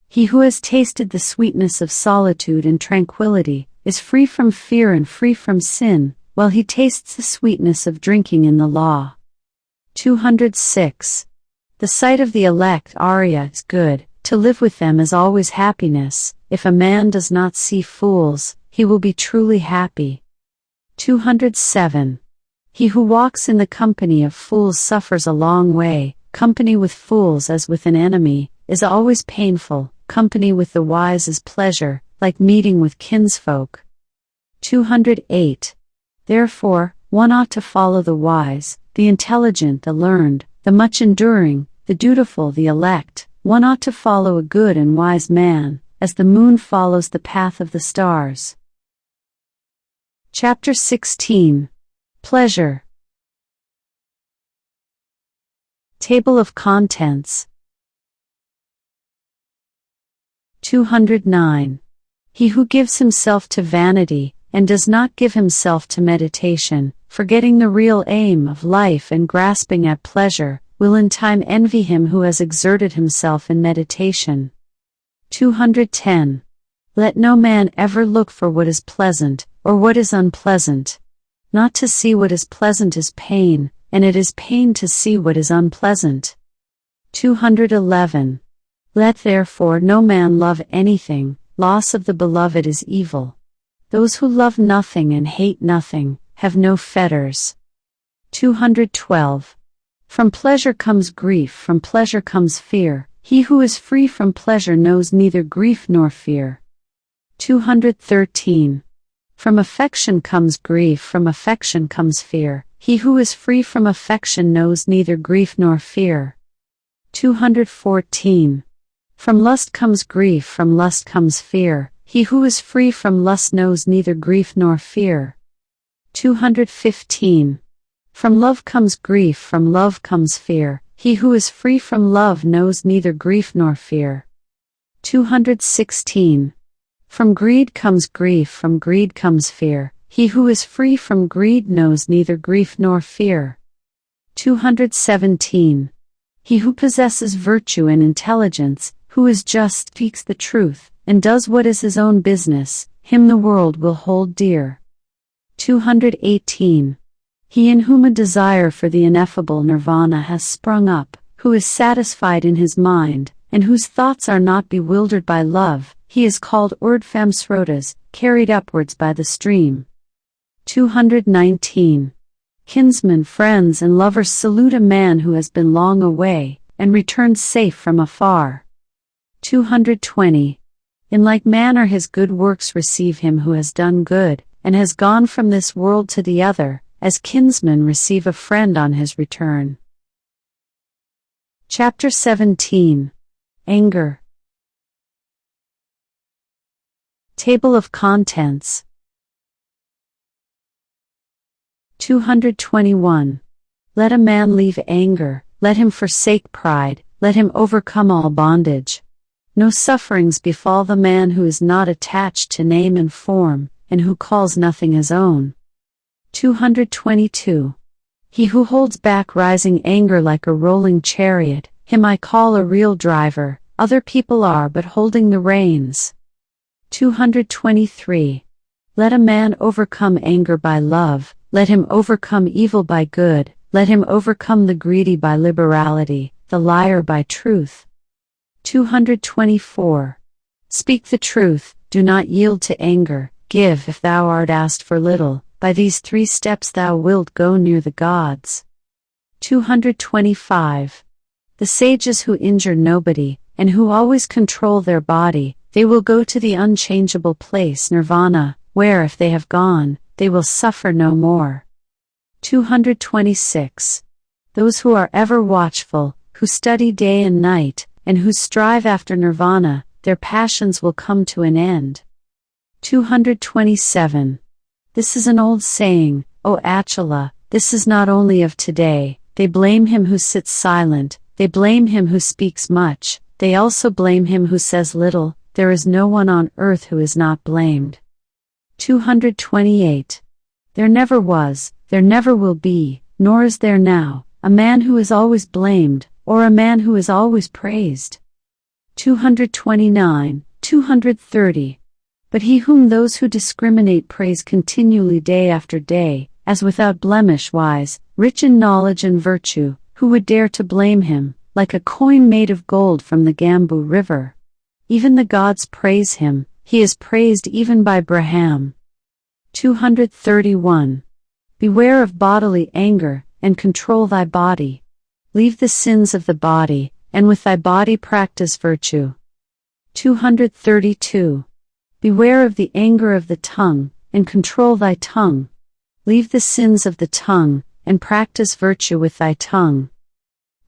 He who has tasted the sweetness of solitude and tranquility, is free from fear and free from sin, while he tastes the sweetness of drinking in the law. 206. The sight of the elect Arya is good, to live with them is always happiness. If a man does not see fools, he will be truly happy. 207. He who walks in the company of fools suffers a long way. Company with fools as with an enemy, is always painful. Company with the wise is pleasure, like meeting with kinsfolk. 208. Therefore, one ought to follow the wise, the intelligent, the learned, the much enduring, the dutiful, the elect. One ought to follow a good and wise man, as the moon follows the path of the stars. Chapter 16. Pleasure. Table of Contents. 209. He who gives himself to vanity, and does not give himself to meditation, forgetting the real aim of life and grasping at pleasure, will in time envy him who has exerted himself in meditation. 210. Let no man ever look for what is pleasant, or what is unpleasant. Not to see what is pleasant is pain, and it is pain to see what is unpleasant. 211. Let therefore no man love anything, loss of the beloved is evil. Those who love nothing and hate nothing have no fetters. 212. From pleasure comes grief, from pleasure comes fear. He who is free from pleasure knows neither grief nor fear. 213. From affection comes grief, from affection comes fear. He who is free from affection knows neither grief nor fear. 214. From lust comes grief, from lust comes fear. He who is free from lust knows neither grief nor fear. 215. From love comes grief, from love comes fear. He who is free from love knows neither grief nor fear. 216. From greed comes grief, from greed comes fear. He who is free from greed knows neither grief nor fear. 217. He who possesses virtue and intelligence, who is just, speaks the truth, and does what is his own business, him the world will hold dear. 218. He in whom a desire for the ineffable nirvana has sprung up, who is satisfied in his mind, and whose thoughts are not bewildered by love, he is called urdhvam srotas, carried upwards by the stream. 219. Kinsmen, friends, and lovers salute a man who has been long away, and returns safe from afar. 220. In like manner his good works receive him who has done good, and has gone from this world to the other, as kinsmen receive a friend on his return. Chapter 17. Anger. Table of Contents. 221. Let a man leave anger, let him forsake pride, let him overcome all bondage. No sufferings befall the man who is not attached to name and form, and who calls nothing his own. 222. He who holds back rising anger like a rolling chariot, him I call a real driver, other people are but holding the reins. 223. Let a man overcome anger by love, let him overcome evil by good, let him overcome the greedy by liberality, the liar by truth. 224. Speak the truth, do not yield to anger, give if thou art asked for little, by these 3 steps thou wilt go near the gods. 225. The sages who injure nobody, and who always control their body, they will go to the unchangeable place nirvana, where if they have gone, they will suffer no more. 226. Those who are ever watchful, who study day and night, and who strive after nirvana, their passions will come to an end. 227. This is an old saying, O Achala, this is not only of today, they blame him who sits silent, they blame him who speaks much, they also blame him who says little, there is no one on earth who is not blamed. 228. There never was, there never will be, nor is there now, a man who is always blamed, or a man who is always praised. 229, 230. But he whom those who discriminate praise continually day after day, as without blemish wise, rich in knowledge and virtue, who would dare to blame him, like a coin made of gold from the Gambu river? Even the gods praise him, he is praised even by Braham. 231. Beware of bodily anger, and control thy body. Leave the sins of the body, and with thy body practice virtue. 232. Beware of the anger of the tongue, and control thy tongue. Leave the sins of the tongue, and practice virtue with thy tongue.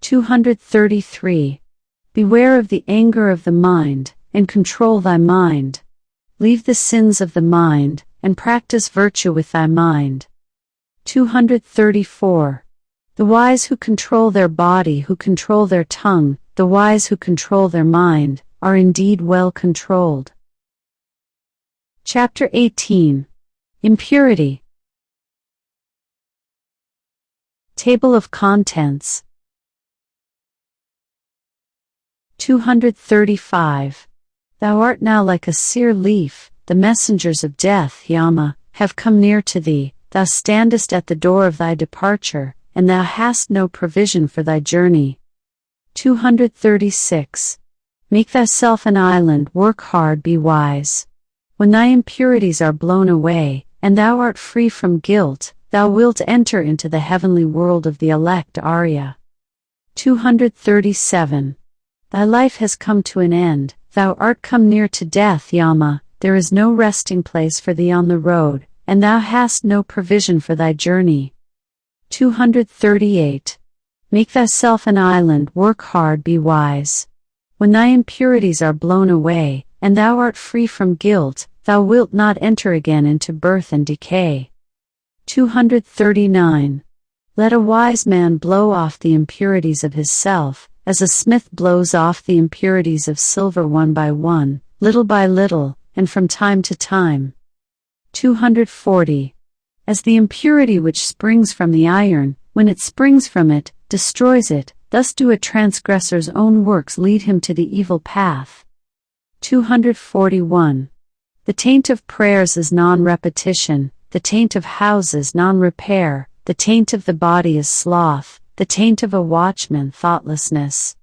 233. Beware of the anger of the mind, and control thy mind. Leave the sins of the mind, and practice virtue with thy mind. 234. The wise who control their body, who control their tongue, the wise who control their mind, are indeed well controlled. Chapter 18. Impurity. Table of Contents. 235. Thou art now like a sere leaf, the messengers of death, Yama, have come near to thee, thou standest at the door of thy departure, and thou hast no provision for thy journey. 236. Make thyself an island, work hard, be wise. When thy impurities are blown away, and thou art free from guilt, thou wilt enter into the heavenly world of the elect. Arya. 237. Thy life has come to an end, thou art come near to death. Yama, there is no resting place for thee on the road, and thou hast no provision for thy journey. 238. Make thyself an island, work hard, be wise. When thy impurities are blown away, and thou art free from guilt, thou wilt not enter again into birth and decay. 239. Let a wise man blow off the impurities of his self, as a smith blows off the impurities of silver one by one, little by little, and from time to time. 240. As the impurity which springs from the iron, when it springs from it, destroys it, thus do a transgressor's own works lead him to the evil path. 241. The taint of prayers is non-repetition, the taint of houses non-repair, the taint of the body is sloth, the taint of a watchman thoughtlessness.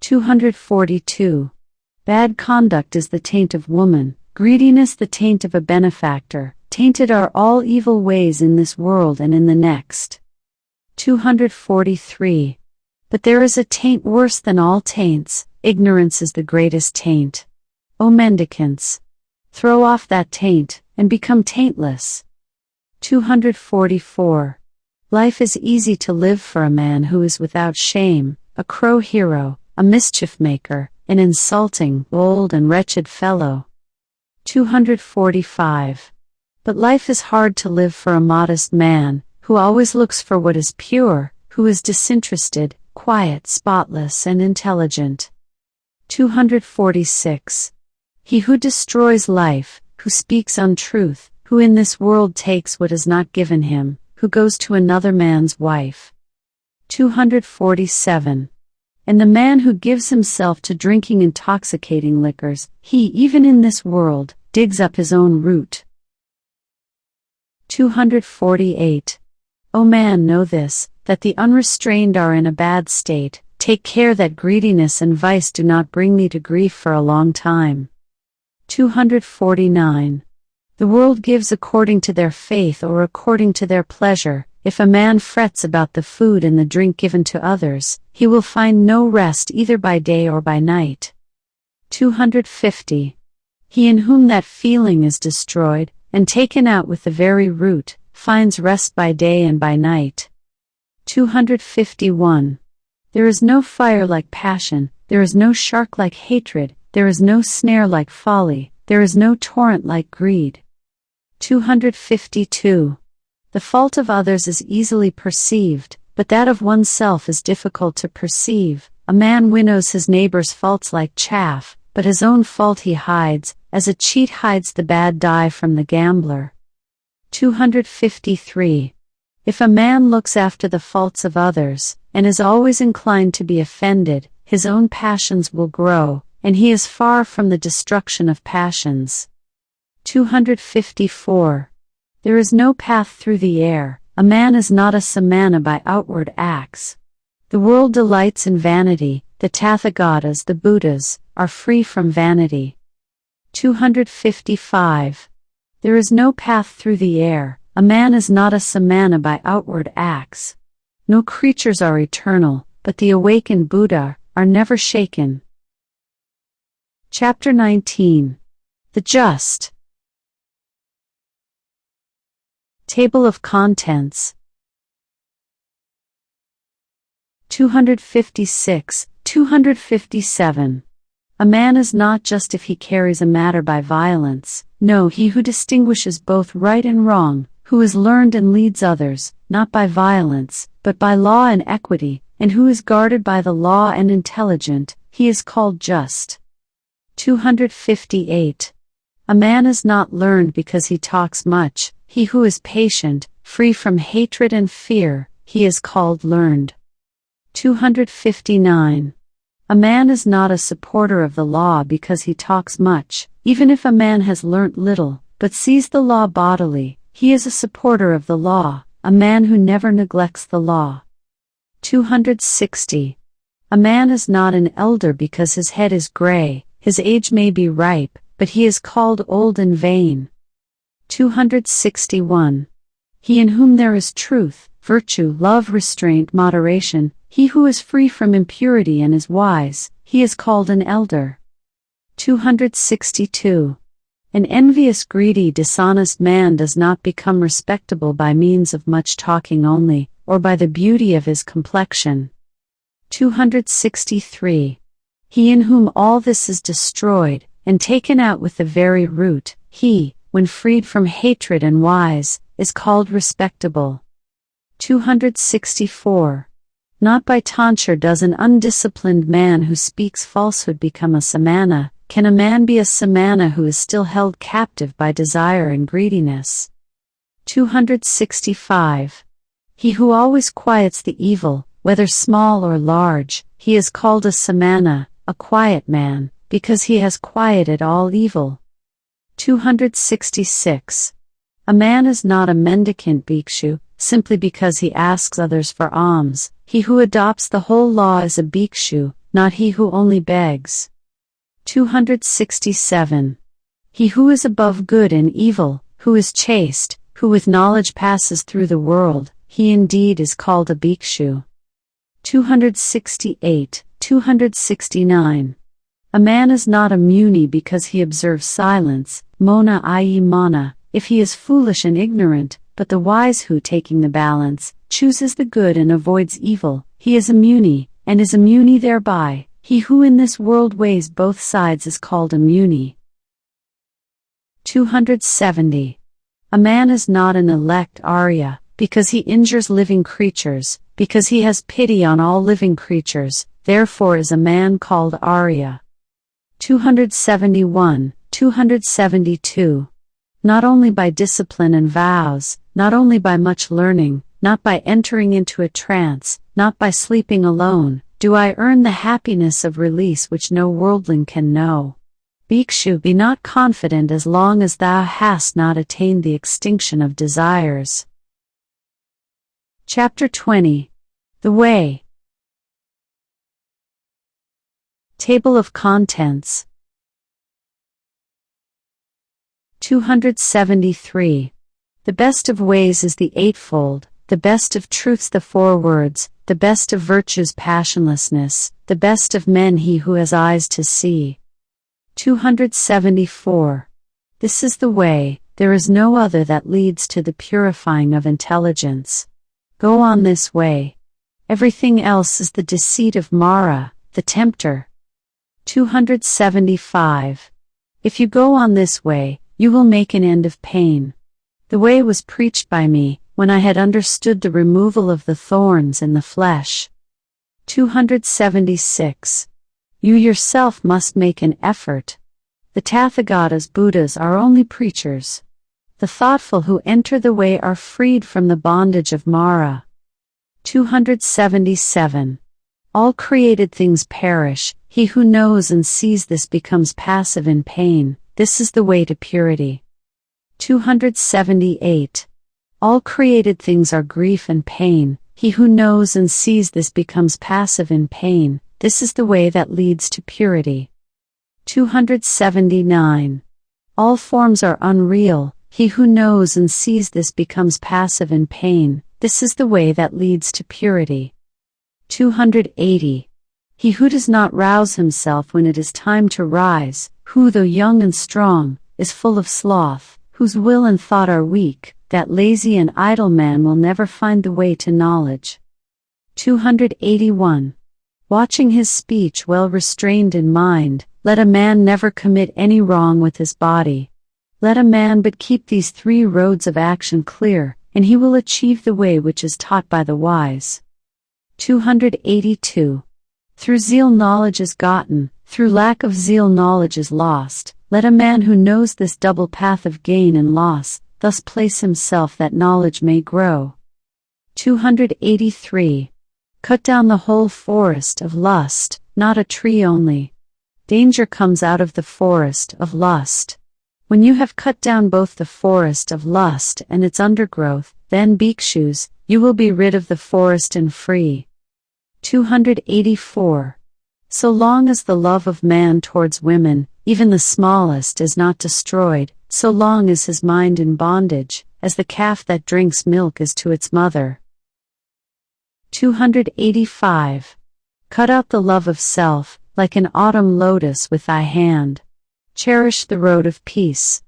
242. Bad conduct is the taint of woman, greediness the taint of a benefactor, tainted are all evil ways in this world and in the next. 243. But there is a taint worse than all taints, ignorance is the greatest taint. O mendicants! Throw off that taint, and become taintless. 244. Life is easy to live for a man who is without shame, a crow hero, a mischief maker, an insulting, bold and wretched fellow. 245. But life is hard to live for a modest man, who always looks for what is pure, who is disinterested, quiet, spotless and intelligent. 246. He who destroys life, who speaks untruth, who in this world takes what is not given him, who goes to another man's wife. 247. And the man who gives himself to drinking intoxicating liquors, he even in this world, digs up his own root. 248. O man, know this, that the unrestrained are in a bad state, take care that greediness and vice do not bring thee to grief for a long time. 249. The world gives according to their faith or according to their pleasure. If a man frets about the food and the drink given to others, he will find no rest either by day or by night. 250. He in whom that feeling is destroyed, and taken out with the very root, finds rest by day and by night. 251. There is no fire like passion, there is no shark like hatred, there is no snare like folly, there is no torrent like greed. 252. The fault of others is easily perceived, but that of oneself is difficult to perceive. A man winnows his neighbor's faults like chaff, but his own fault he hides, as a cheat hides the bad die from the gambler. 253. If a man looks after the faults of others, and is always inclined to be offended, his own passions will grow, and he is far from the destruction of passions. 254. There is no path through the air, a man is not a samana by outward acts. The world delights in vanity, the Tathagatas, the Buddhas, are free from vanity. 255. There is no path through the air, a man is not a samana by outward acts. No creatures are eternal, but the awakened Buddha are never shaken. Chapter 19. The Just. Table of Contents. 256, 257. A man is not just if he carries a matter by violence, no, he who distinguishes both right and wrong, who is learned and leads others, not by violence, but by law and equity, and who is guarded by the law and intelligent, he is called just. 258. A man is not learned because he talks much, he who is patient, free from hatred and fear, he is called learned. 259. A man is not a supporter of the law because he talks much, even if a man has learnt little, but sees the law bodily, he is a supporter of the law, a man who never neglects the law. 260. A man is not an elder because his head is gray, his age may be ripe, but he is called old in vain. 261. He in whom there is truth, virtue, love, restraint, moderation, he who is free from impurity and is wise, he is called an elder. 262. An envious, greedy, dishonest man does not become respectable by means of much talking only, or by the beauty of his complexion. 263. He in whom all this is destroyed, and taken out with the very root, he, when freed from hatred and wise, is called respectable. 264. Not by tonsure does an undisciplined man who speaks falsehood become a samana. Can a man be a samana who is still held captive by desire and greediness? 265. He who always quiets the evil, whether small or large, he is called a samana, a quiet man, because he has quieted all evil. 266. A man is not a mendicant bhikshu, simply because he asks others for alms. He who adopts the whole law is a bhikshu, not he who only begs. 267. He who is above good and evil, who is chaste, who with knowledge passes through the world, he indeed is called a bhikshu. 268, 269. A man is not a muni because he observes silence, mona i.e. mana, if he is foolish and ignorant, but the wise who, taking the balance, chooses the good and avoids evil, he is a muni, and is a muni thereby. He who in this world weighs both sides is called a muni. 270. A man is not an elect Arya, because he injures living creatures, because he has pity on all living creatures, therefore is a man called Arya. 271, 272. Not only by discipline and vows, not only by much learning, not by entering into a trance, not by sleeping alone, do I earn the happiness of release which no worldling can know. Bhikshu, be not confident as long as thou hast not attained the extinction of desires. Chapter 20. The Way. Table of Contents. 273. The best of ways is the eightfold, the best of truths the four words, the best of virtues passionlessness, the best of men he who has eyes to see. 274. This is the way, there is no other that leads to the purifying of intelligence. Go on this way. Everything else is the deceit of Mara, the tempter. 275. If you go on this way, you will make an end of pain. The way was preached by me, when I had understood the removal of the thorns in the flesh. 276. You yourself must make an effort. The Tathagatas Buddhas are only preachers. The thoughtful who enter the way are freed from the bondage of Mara. 277. All created things perish, he who knows and sees this becomes passive in pain, this is the way to purity. 278. All created things are grief and pain, he who knows and sees this becomes passive in pain, this is the way that leads to purity. 279. All forms are unreal, he who knows and sees this becomes passive in pain, this is the way that leads to purity. 280. He who does not rouse himself when it is time to rise, who though young and strong, is full of sloth, whose will and thought are weak, that lazy and idle man will never find the way to knowledge. 281. Watching his speech well restrained in mind, let a man never commit any wrong with his body. Let a man but keep these three roads of action clear, and he will achieve the way which is taught by the wise. 282. Through zeal knowledge is gotten, through lack of zeal knowledge is lost. Let a man who knows this double path of gain and loss, thus place himself that knowledge may grow. 283. Cut down the whole forest of lust, not a tree only. Danger comes out of the forest of lust. When you have cut down both the forest of lust and its undergrowth, then bhikshus, you will be rid of the forest and free. 284. So long as the love of man towards women, even the smallest, is not destroyed, so long is his mind in bondage, as the calf that drinks milk is to its mother. 285. Cut out the love of self, like an autumn lotus with thy hand. Cherish the road of peace.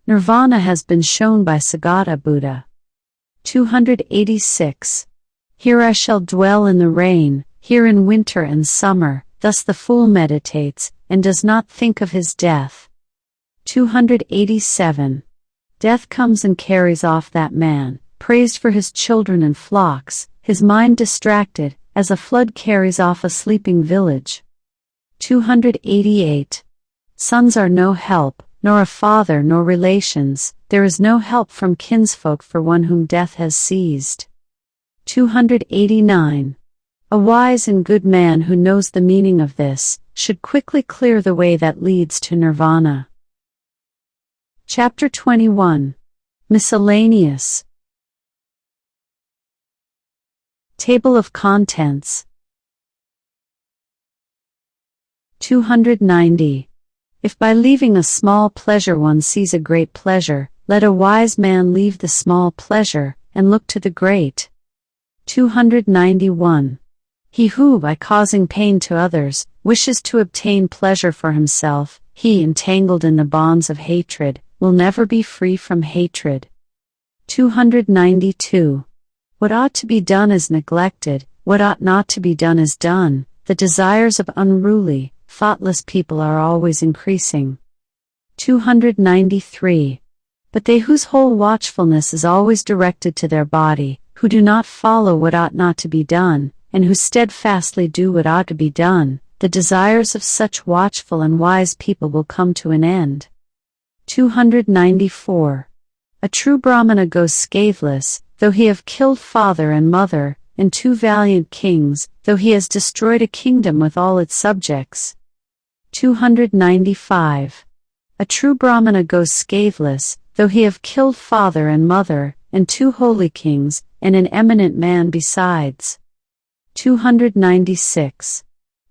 Nirvana has been shown by Sagata Buddha. 286. Here I shall dwell in the rain, here in winter and summer, thus the fool meditates, and does not think of his death. 287. Death comes and carries off that man, praised for his children and flocks, his mind distracted, as a flood carries off a sleeping village. 288. Sons are no help, nor a father nor relations, there is no help from kinsfolk for one whom death has seized. 289. A wise and good man who knows the meaning of this, should quickly clear the way that leads to nirvana. Chapter 21. Miscellaneous. Table of Contents. 290. If by leaving a small pleasure one sees a great pleasure, let a wise man leave the small pleasure, and look to the great. 291. He who, by causing pain to others, wishes to obtain pleasure for himself, he entangled in the bonds of hatred, will never be free from hatred. 292. What ought to be done is neglected, what ought not to be done is done, the desires of unruly, thoughtless people are always increasing. 293. But they whose whole watchfulness is always directed to their body, who do not follow what ought not to be done, and who steadfastly do what ought to be done, the desires of such watchful and wise people will come to an end. 294. A true Brahmana goes scatheless, though he have killed father and mother, and 2 valiant kings, though he has destroyed a kingdom with all its subjects. 295. A true Brahmana goes scatheless, though he have killed father and mother, and 2 holy kings, and an eminent man besides. 296.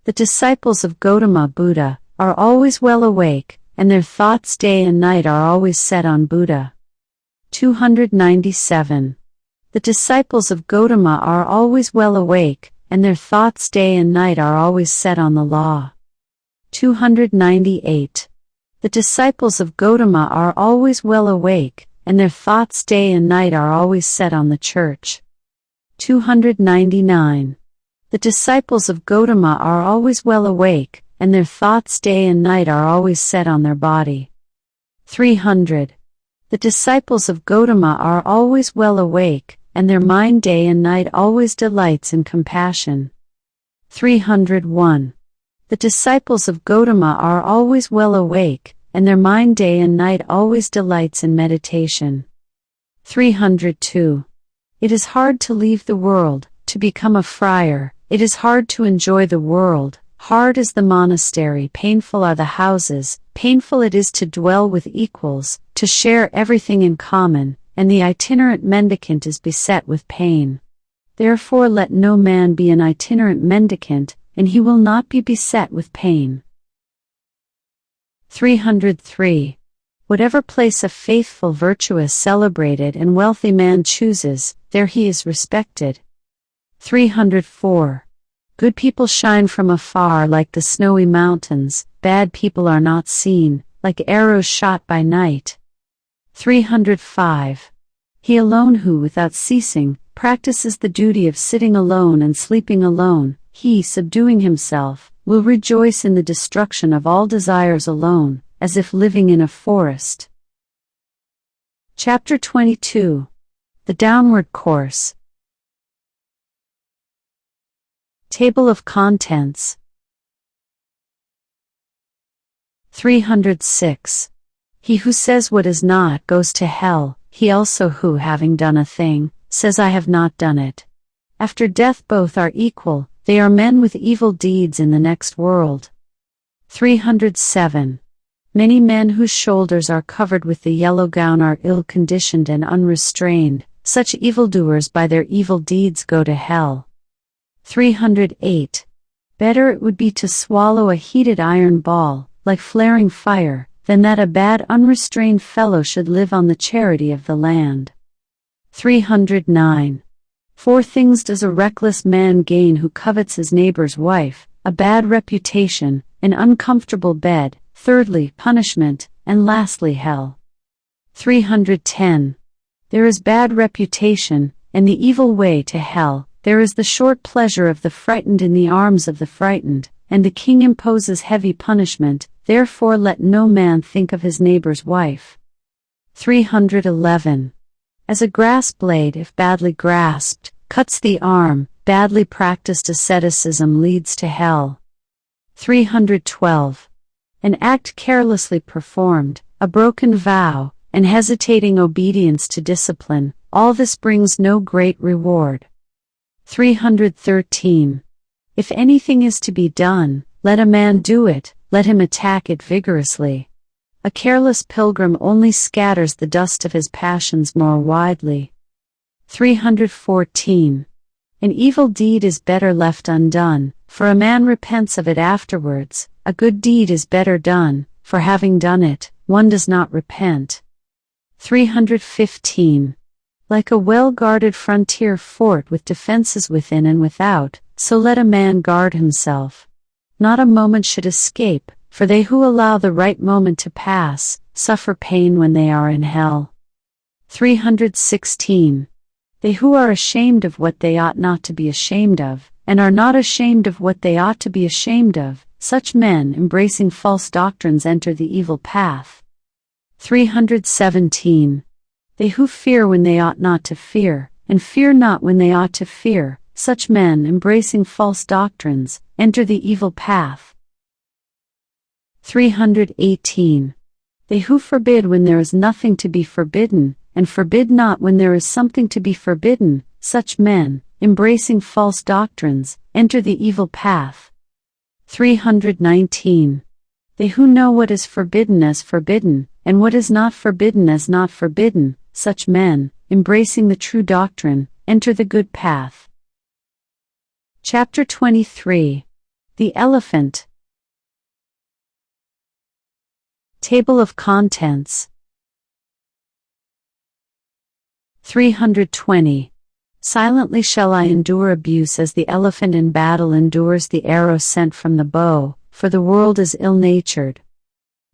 The disciples of Gautama Buddha are always well awake, and their thoughts day and night are always set on Buddha. 297. The disciples of Gautama are always well awake, and their thoughts day and night are always set on the law. 298. The disciples of Gautama are always well awake, and their thoughts day and night are always set on the church. 299. The disciples of Gautama are always well awake, and their thoughts day and night are always set on their body. 300. The disciples of Gautama are always well awake, and their mind day and night always delights in compassion. 301. The disciples of Gautama are always well awake, and their mind day and night always delights in meditation. 302. It is hard to leave the world, to become a friar, it is hard to enjoy the world, hard is the monastery, painful are the houses, painful it is to dwell with equals, to share everything in common, and the itinerant mendicant is beset with pain. Therefore let no man be an itinerant mendicant, and he will not be beset with pain. 303. Whatever place a faithful, virtuous, celebrated, and wealthy man chooses, there he is respected. 304. Good people shine from afar like the snowy mountains, bad people are not seen, like arrows shot by night. 305. He alone who, without ceasing, practices the duty of sitting alone and sleeping alone, he, subduing himself, will rejoice in the destruction of all desires alone, as if living in a forest. Chapter 22. The Downward Course. Table of Contents. 306. He who says what is not goes to hell, he also who, having done a thing, says I have not done it. After death both are equal, they are men with evil deeds in the next world. 307. Many men whose shoulders are covered with the yellow gown are ill-conditioned and unrestrained, such evildoers by their evil deeds go to hell. 308. Better it would be to swallow a heated iron ball, like flaring fire, than that a bad unrestrained fellow should live on the charity of the land. 309. 4 things does a reckless man gain who covets his neighbor's wife: a bad reputation, an uncomfortable bed, thirdly, punishment, and lastly, hell. 310. There is bad reputation, and the evil way to hell. There is the short pleasure of the frightened in the arms of the frightened, and the king imposes heavy punishment. Therefore let no man think of his neighbor's wife. 311. As a grass blade, if badly grasped, cuts the arm, badly practiced asceticism leads to hell. 312. An act carelessly performed, a broken vow, and hesitating obedience to discipline, all this brings no great reward. 313. If anything is to be done, let a man do it, let him attack it vigorously. A careless pilgrim only scatters the dust of his passions more widely. 314. An evil deed is better left undone, for a man repents of it afterwards. A good deed is better done, for having done it, one does not repent. 315. Like a well-guarded frontier fort with defenses within and without, so let a man guard himself. Not a moment should escape, for they who allow the right moment to pass, suffer pain when they are in hell. 316. They who are ashamed of what they ought not to be ashamed of, and are not ashamed of what they ought to be ashamed of, such men embracing false doctrines enter the evil path. 317. They who fear when they ought not to fear, and fear not when they ought to fear, such men embracing false doctrines, enter the evil path. 318. They who forbid when there is nothing to be forbidden, and forbid not when there is something to be forbidden, such men, embracing false doctrines, enter the evil path. 319. They who know what is forbidden as forbidden, and what is not forbidden as not forbidden, such men, embracing the true doctrine, enter the good path. Chapter 23. The Elephant. Table of Contents. 320. Silently shall I endure abuse as the elephant in battle endures the arrow sent from the bow, for the world is ill-natured.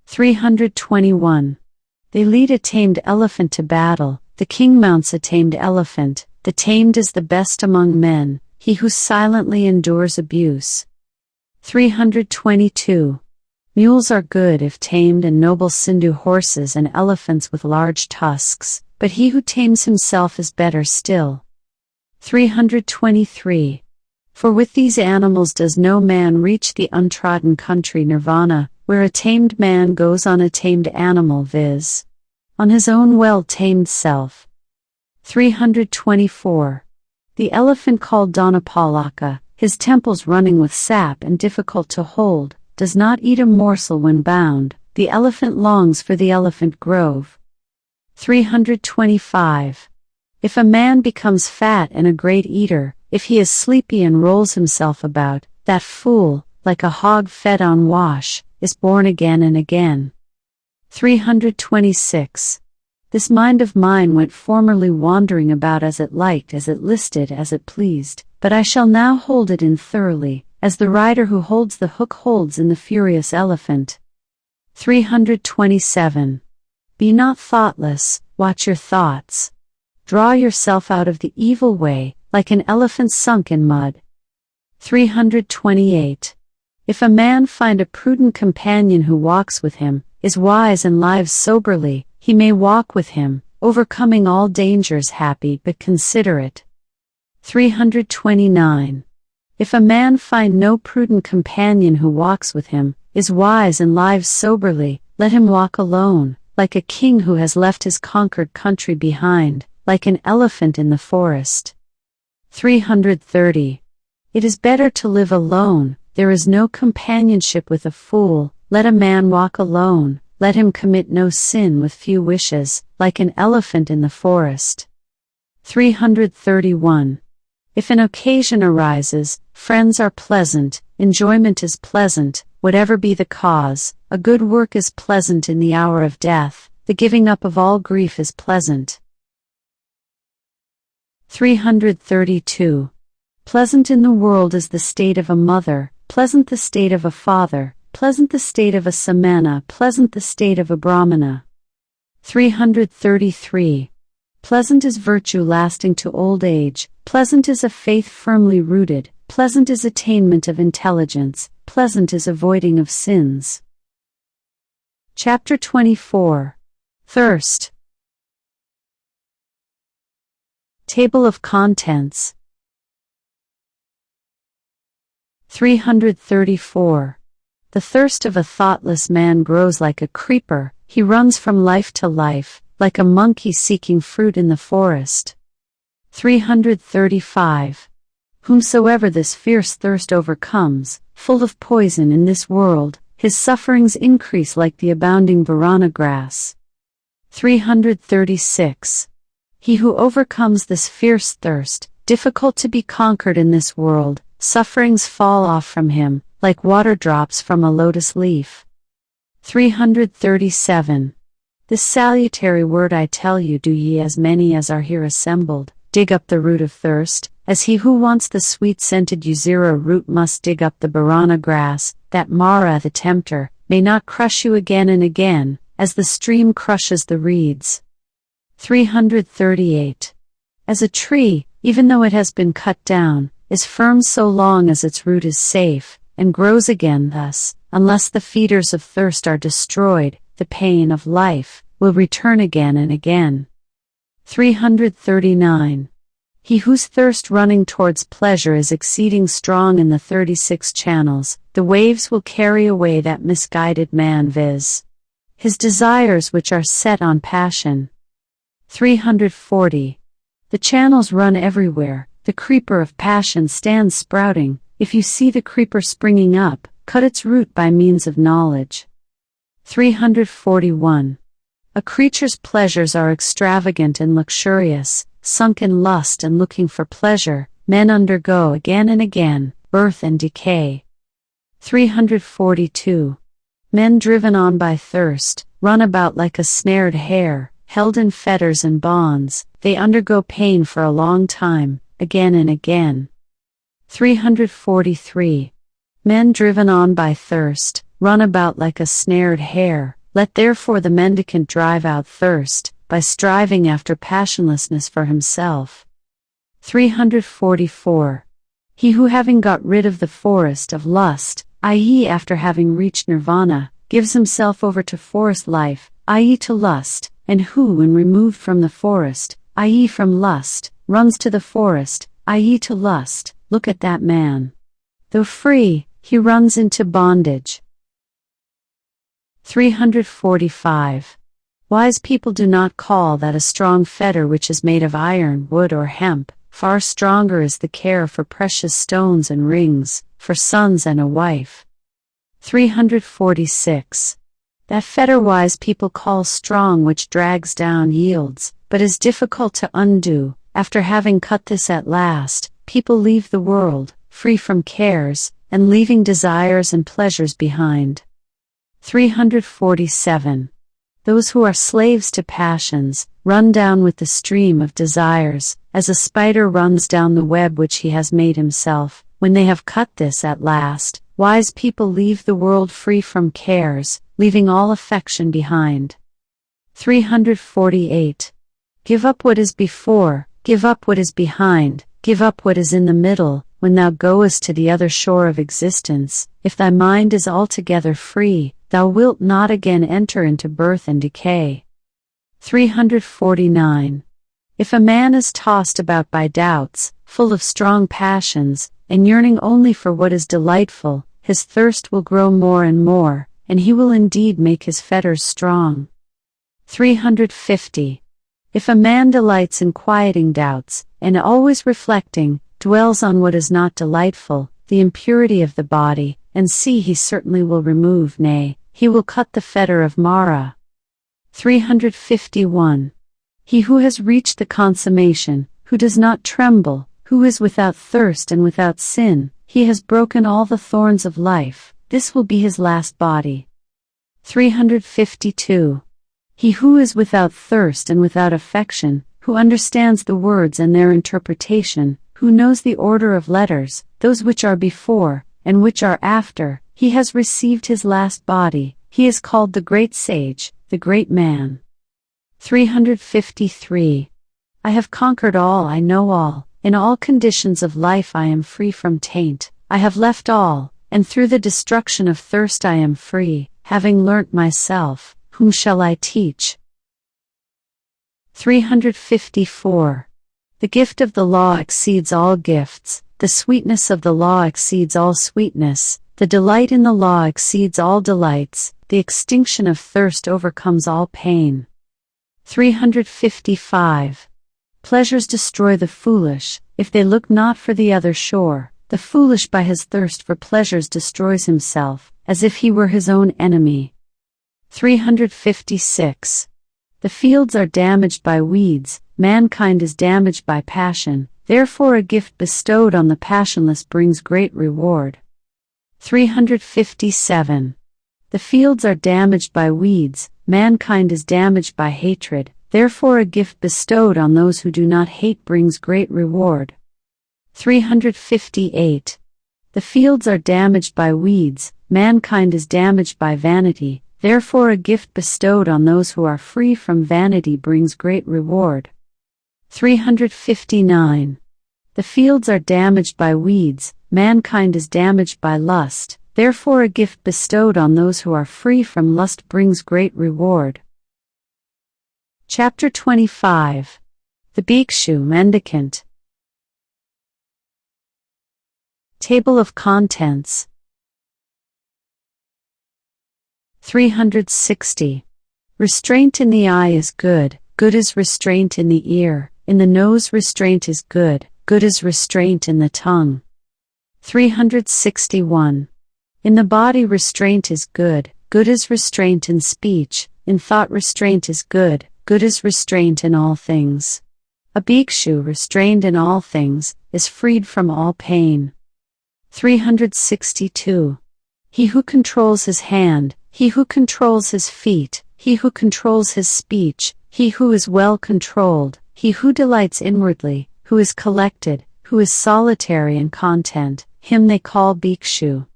321. They lead a tamed elephant to battle, the king mounts a tamed elephant, the tamed is the best among men, he who silently endures abuse. 322. Mules are good if tamed and noble Sindhu horses and elephants with large tusks, but he who tames himself is better still. 323. For with these animals does no man reach the untrodden country nirvana, where a tamed man goes on a tamed animal, viz. on his own well-tamed self. 324. The elephant called Dhammapada, his temples running with sap and difficult to hold, does not eat a morsel when bound, the elephant longs for the elephant grove. 325. If a man becomes fat and a great eater, if he is sleepy and rolls himself about, that fool, like a hog fed on wash, is born again and again. 326. This mind of mine went formerly wandering about as it liked, as it listed, as it pleased, but I shall now hold it in thoroughly, as the rider who holds the hook holds in the furious elephant. 327. Be not thoughtless, watch your thoughts. Draw yourself out of the evil way, like an elephant sunk in mud. 328. If a man find a prudent companion who walks with him, is wise and lives soberly, he may walk with him, overcoming all dangers happy but considerate. 329. If a man find no prudent companion who walks with him, is wise and lives soberly, let him walk alone, like a king who has left his conquered country behind, like an elephant in the forest. 330. It is better to live alone, there is no companionship with a fool, let a man walk alone, let him commit no sin with few wishes, like an elephant in the forest. 331. If an occasion arises, friends are pleasant, enjoyment is pleasant, whatever be the cause, a good work is pleasant in the hour of death, the giving up of all grief is pleasant. 332. Pleasant in the world is the state of a mother, pleasant the state of a father, pleasant the state of a samana, pleasant the state of a brahmana. 333. Pleasant is virtue lasting to old age, pleasant is a faith firmly rooted, pleasant is attainment of intelligence, pleasant is avoiding of sins. Chapter 24. Thirst. Table of Contents. 334. The thirst of a thoughtless man grows like a creeper, he runs from life to life, like a monkey seeking fruit in the forest. 335. Whomsoever this fierce thirst overcomes, full of poison in this world, his sufferings increase like the abounding banana grass. 336. He who overcomes this fierce thirst, difficult to be conquered in this world, sufferings fall off from him, like water drops from a lotus leaf. 337. This salutary word I tell you, do ye as many as are here assembled, dig up the root of thirst, as he who wants the sweet-scented Uzira root must dig up the banana grass, that Mara the tempter may not crush you again and again, as the stream crushes the reeds. 338. As a tree, even though it has been cut down, is firm so long as its root is safe, and grows again thus, unless the feeders of thirst are destroyed, the pain of life will return again and again. 339. He whose thirst running towards pleasure is exceeding strong in the 36 channels, the waves will carry away that misguided man, viz. his desires which are set on passion. 340. The channels run everywhere, the creeper of passion stands sprouting, if you see the creeper springing up, cut its root by means of knowledge. 341. A creature's pleasures are extravagant and luxurious, sunk in lust and looking for pleasure, men undergo again and again, birth and decay. 342. Men driven on by thirst, run about like a snared hare, held in fetters and bonds, they undergo pain for a long time, again and again. 343. Men driven on by thirst, run about like a snared hare, let therefore the mendicant drive out thirst, by striving after passionlessness for himself. 344. He who having got rid of the forest of lust, i.e. after having reached nirvana, gives himself over to forest life, i.e. to lust, and who when removed from the forest, i.e. from lust, runs to the forest, i.e. to lust, look at that man. Though free, he runs into bondage. 345. Wise people do not call that a strong fetter which is made of iron, wood or hemp, far stronger is the care for precious stones and rings, for sons and a wife. 346. That fetter wise people call strong which drags down yields, but is difficult to undo, after having cut this at last, people leave the world, free from cares, and leaving desires and pleasures behind. 347. Those who are slaves to passions, run down with the stream of desires, as a spider runs down the web which he has made himself. When they have cut this at last, wise people leave the world free from cares, leaving all affection behind. 348. Give up what is before, give up what is behind, give up what is in the middle, when thou goest to the other shore of existence, if thy mind is altogether free, thou wilt not again enter into birth and decay. 349. If a man is tossed about by doubts, full of strong passions, and yearning only for what is delightful, his thirst will grow more and more, and he will indeed make his fetters strong. 350. If a man delights in quieting doubts, and always reflecting, dwells on what is not delightful, the impurity of the body, and see he certainly will remove, nay, he will cut the fetter of Mara. 351. He who has reached the consummation, who does not tremble, who is without thirst and without sin, he has broken all the thorns of life, this will be his last body. 352. He who is without thirst and without affection, who understands the words and their interpretation, who knows the order of letters, those which are before, and which are after, he has received his last body, he is called the great sage, the great man. 353. I have conquered all, I know all, in all conditions of life I am free from taint, I have left all, and through the destruction of thirst I am free, having learnt myself, whom shall I teach? 354. The gift of the law exceeds all gifts, the sweetness of the law exceeds all sweetness, the delight in the law exceeds all delights, the extinction of thirst overcomes all pain. 355. Pleasures destroy the foolish, if they look not for the other shore, the foolish by his thirst for pleasures destroys himself, as if he were his own enemy. 356. The fields are damaged by weeds, mankind is damaged by passion, therefore a gift bestowed on the passionless brings great reward. 357. The fields are damaged by weeds, mankind is damaged by hatred, therefore a gift bestowed on those who do not hate brings great reward. 358. The fields are damaged by weeds, mankind is damaged by vanity, therefore a gift bestowed on those who are free from vanity brings great reward. 359. The fields are damaged by weeds, mankind is damaged by lust, therefore a gift bestowed on those who are free from lust brings great reward. Chapter 25. The Bhikshu Mendicant. Table of Contents. 360. Restraint in the eye is good, good is restraint in the ear, in the nose restraint is good, good is restraint in the tongue. 361. In the body restraint is good, good is restraint in speech, in thought restraint is good, good is restraint in all things. A bhikshu restrained in all things, is freed from all pain. 362. He who controls his hand, he who controls his feet, he who controls his speech, he who is well controlled, he who delights inwardly, who is collected, who is solitary and content, him they call bhikshu.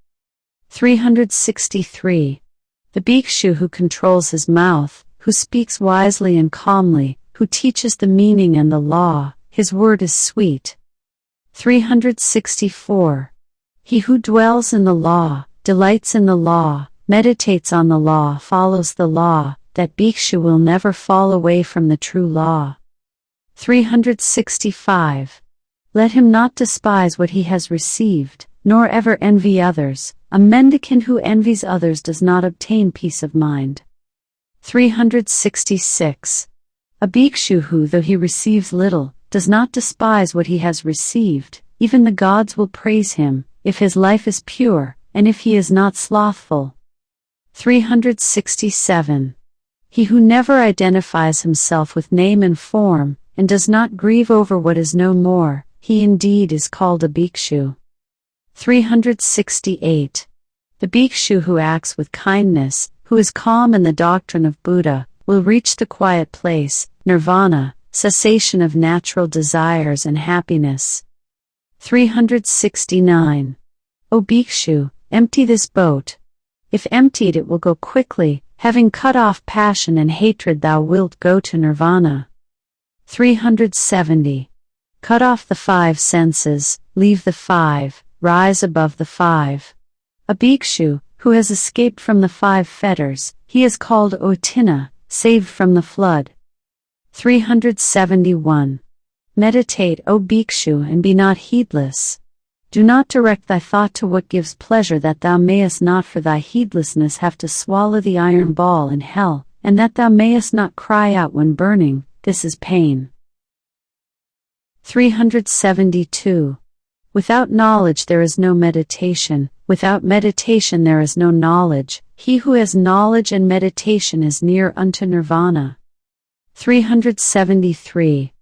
363. The bhikshu who controls his mouth, who speaks wisely and calmly, who teaches the meaning and the law, his word is sweet. 364. He who dwells in the law, delights in the law, meditates on the law, follows the law, that bhikshu will never fall away from the true law. 365. Let him not despise what he has received, nor ever envy others. A mendicant who envies others does not obtain peace of mind. 366. A bhikshu who, though he receives little, does not despise what he has received, even the gods will praise him, if his life is pure, and if he is not slothful. 367. He who never identifies himself with name and form, and does not grieve over what is no more, he indeed is called a bhikshu. 368. The bhikshu who acts with kindness, who is calm in the doctrine of Buddha, will reach the quiet place, nirvana, cessation of natural desires and happiness. 369. O bhikshu, empty this boat. If emptied it will go quickly, having cut off passion and hatred thou wilt go to nirvana. 370. Cut off the 5 senses, leave the 5, rise above the 5. A bhikshu, who has escaped from the 5 fetters, he is called Otina, saved from the flood. 371. Meditate, O bhikshu, and be not heedless. Do not direct thy thought to what gives pleasure, that thou mayest not for thy heedlessness have to swallow the iron ball in hell, and that thou mayest not cry out when burning, this is pain. 372. Without knowledge there is no meditation, without meditation there is no knowledge, he who has knowledge and meditation is near unto nirvana. 373.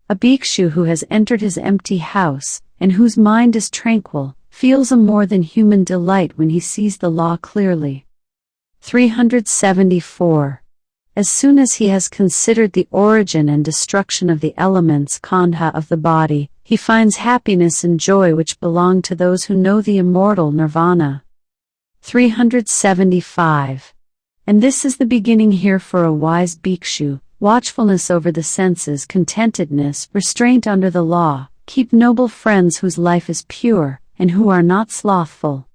A bhikshu who has entered his empty house, and whose mind is tranquil, feels a more than human delight when he sees the law clearly. 374. As soon as he has considered the origin and destruction of the elements khandha of the body, he finds happiness and joy which belong to those who know the immortal nirvana. 375. And this is the beginning here for a wise bhikshu: watchfulness over the senses, contentedness, restraint under the law, keep noble friends whose life is pure, and who are not slothful.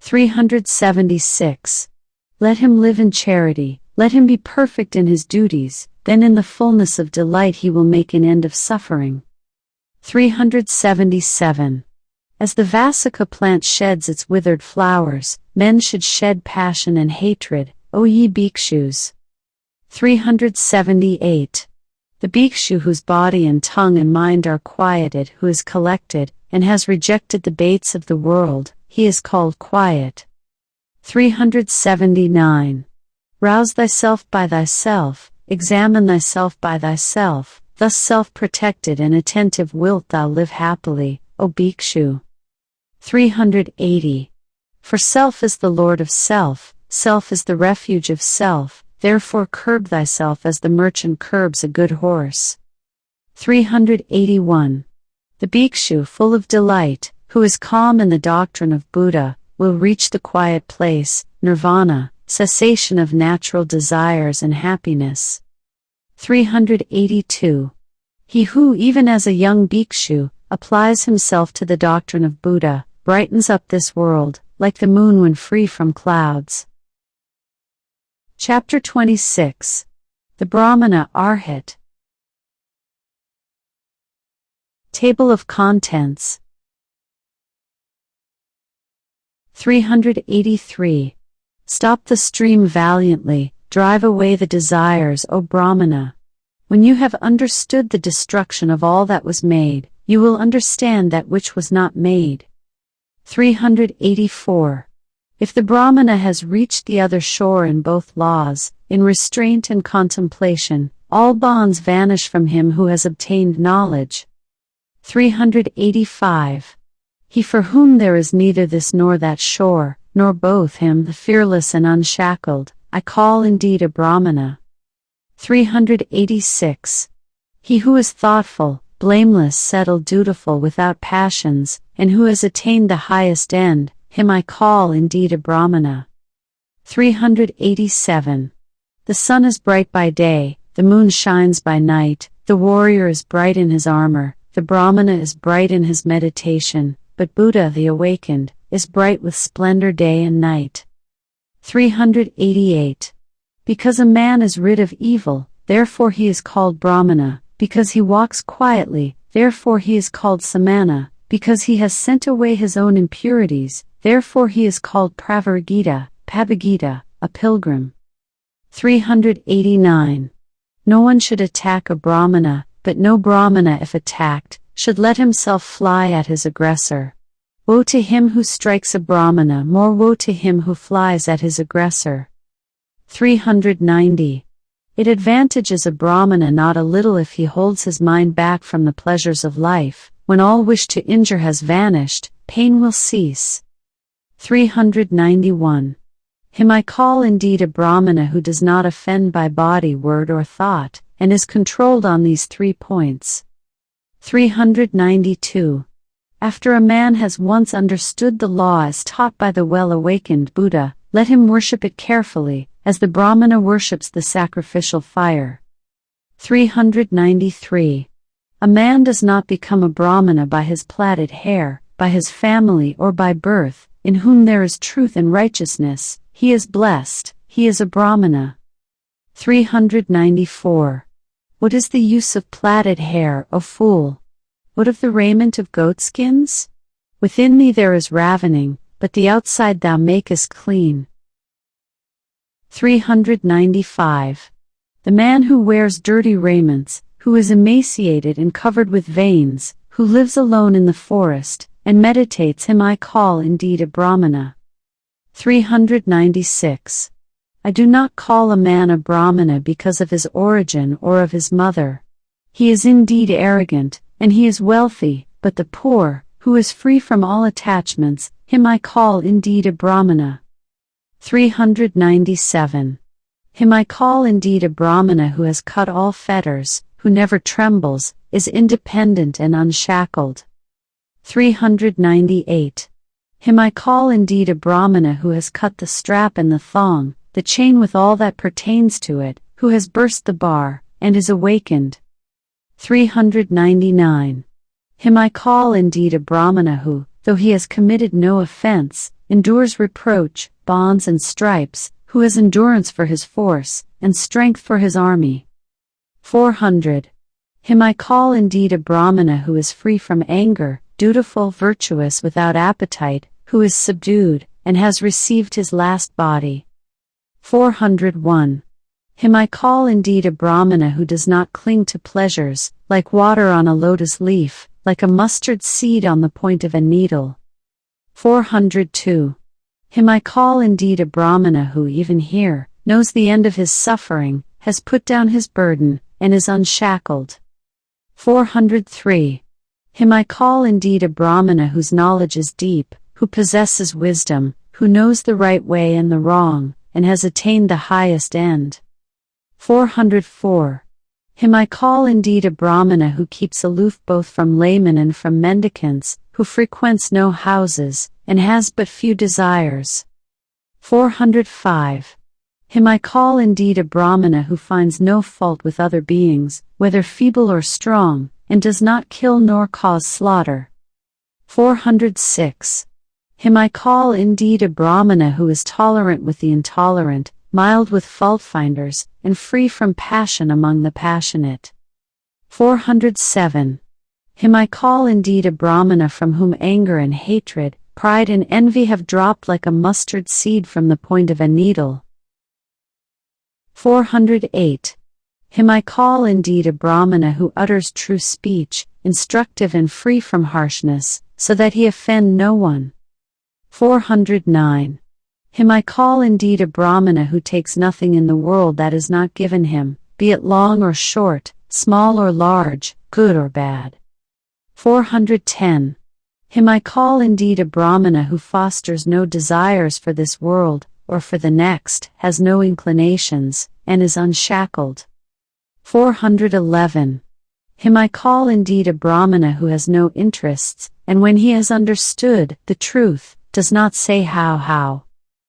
376. Let him live in charity, let him be perfect in his duties, then in the fullness of delight he will make an end of suffering. 377. As the Vasika plant sheds its withered flowers, men should shed passion and hatred, O ye bhikshus. 378. The bhikshu whose body and tongue and mind are quieted, who is collected, and has rejected the baits of the world, he is called quiet. 379. Rouse thyself by thyself, examine thyself by thyself, thus self-protected and attentive wilt thou live happily, O bhikshu. 380. For self is the lord of self, self is the refuge of self, therefore curb thyself as the merchant curbs a good horse. 381. The bhikshu full of delight, who is calm in the doctrine of Buddha, will reach the quiet place, nirvana, cessation of natural desires and happiness. 382. He who, even as a young bhikshu, applies himself to the doctrine of Buddha, brightens up this world, like the moon when free from clouds. Chapter 26. The Brahmana Arhat. Table of Contents. 383. Stop the stream valiantly, drive away the desires, O Brahmana. When you have understood the destruction of all that was made, you will understand that which was not made. 384. If the Brahmana has reached the other shore in both laws, in restraint and contemplation, all bonds vanish from him who has obtained knowledge. 385. He for whom there is neither this nor that shore, nor both, him the fearless and unshackled, I call indeed a Brahmana. 386. He who is thoughtful, blameless, settled, dutiful, without passions, and who has attained the highest end, him I call indeed a Brahmana. 387. The sun is bright by day, the moon shines by night, the warrior is bright in his armor, the Brahmana is bright in his meditation, but Buddha the awakened, is bright with splendor day and night. 388. Because a man is rid of evil, therefore he is called Brahmana, because he walks quietly, therefore he is called Samana, because he has sent away his own impurities, therefore he is called Pravargita, Pabhagita, a pilgrim. 389. No one should attack a Brahmana, but no Brahmana, if attacked, should let himself fly at his aggressor. Woe to him who strikes a Brahmana, more woe to him who flies at his aggressor. 390. It advantages a Brahmana not a little if he holds his mind back from the pleasures of life. When all wish to injure has vanished, pain will cease. 391. Him I call indeed a Brahmana who does not offend by body, word or thought, and is controlled on these 3 points. 392. After a man has once understood the law as taught by the well-awakened Buddha, let him worship it carefully, as the Brahmana worships the sacrificial fire. 393. A man does not become a Brahmana by his plaited hair, by his family or by birth, in whom there is truth and righteousness, he is blessed, he is a Brahmana. 394. What is the use of plaited hair, O fool? What of the raiment of goatskins? Within thee there is ravening, but the outside thou makest clean. 395. The man who wears dirty raiments, who is emaciated and covered with veins, who lives alone in the forest, and meditates, him I call indeed a Brahmana. 396. I do not call a man a Brahmana because of his origin or of his mother. He is indeed arrogant, and he is wealthy, but the poor, who is free from all attachments, him I call indeed a Brahmana. 397. Him I call indeed a Brahmana who has cut all fetters, who never trembles, is independent and unshackled. 398. Him I call indeed a Brahmana who has cut the strap and the thong, the chain with all that pertains to it, who has burst the bar, and is awakened. 399. Him I call indeed a Brahmana who, though he has committed no offense, endures reproach, bonds and stripes, who has endurance for his force, and strength for his army. 400. Him I call indeed a Brahmana who is free from anger, dutiful, virtuous, without appetite, who is subdued, and has received his last body. 401. Him I call indeed a Brahmana who does not cling to pleasures, like water on a lotus leaf, like a mustard seed on the point of a needle. 402. Him I call indeed a Brahmana who even here, knows the end of his suffering, has put down his burden, and is unshackled. 403. Him I call indeed a Brahmana whose knowledge is deep, who possesses wisdom, who knows the right way and the wrong, and has attained the highest end. 404. Him I call indeed a Brahmana who keeps aloof both from laymen and from mendicants, who frequents no houses, and has but few desires. 405. Him I call indeed a Brahmana who finds no fault with other beings, whether feeble or strong, and does not kill nor cause slaughter. 406. Him I call indeed a Brahmana who is tolerant with the intolerant, mild with fault-finders, and free from passion among the passionate. 407. Him I call indeed a Brahmana from whom anger and hatred, pride and envy have dropped like a mustard seed from the point of a needle. 408. Him I call indeed a Brahmana who utters true speech, instructive and free from harshness, so that he offend no one. 409. Him I call indeed a Brahmana who takes nothing in the world that is not given him, be it long or short, small or large, good or bad. 410. Him I call indeed a Brahmana who fosters no desires for this world, or for the next, has no inclinations, and is unshackled. 411. Him I call indeed a Brahmana who has no interests, and when he has understood the truth, does not say how,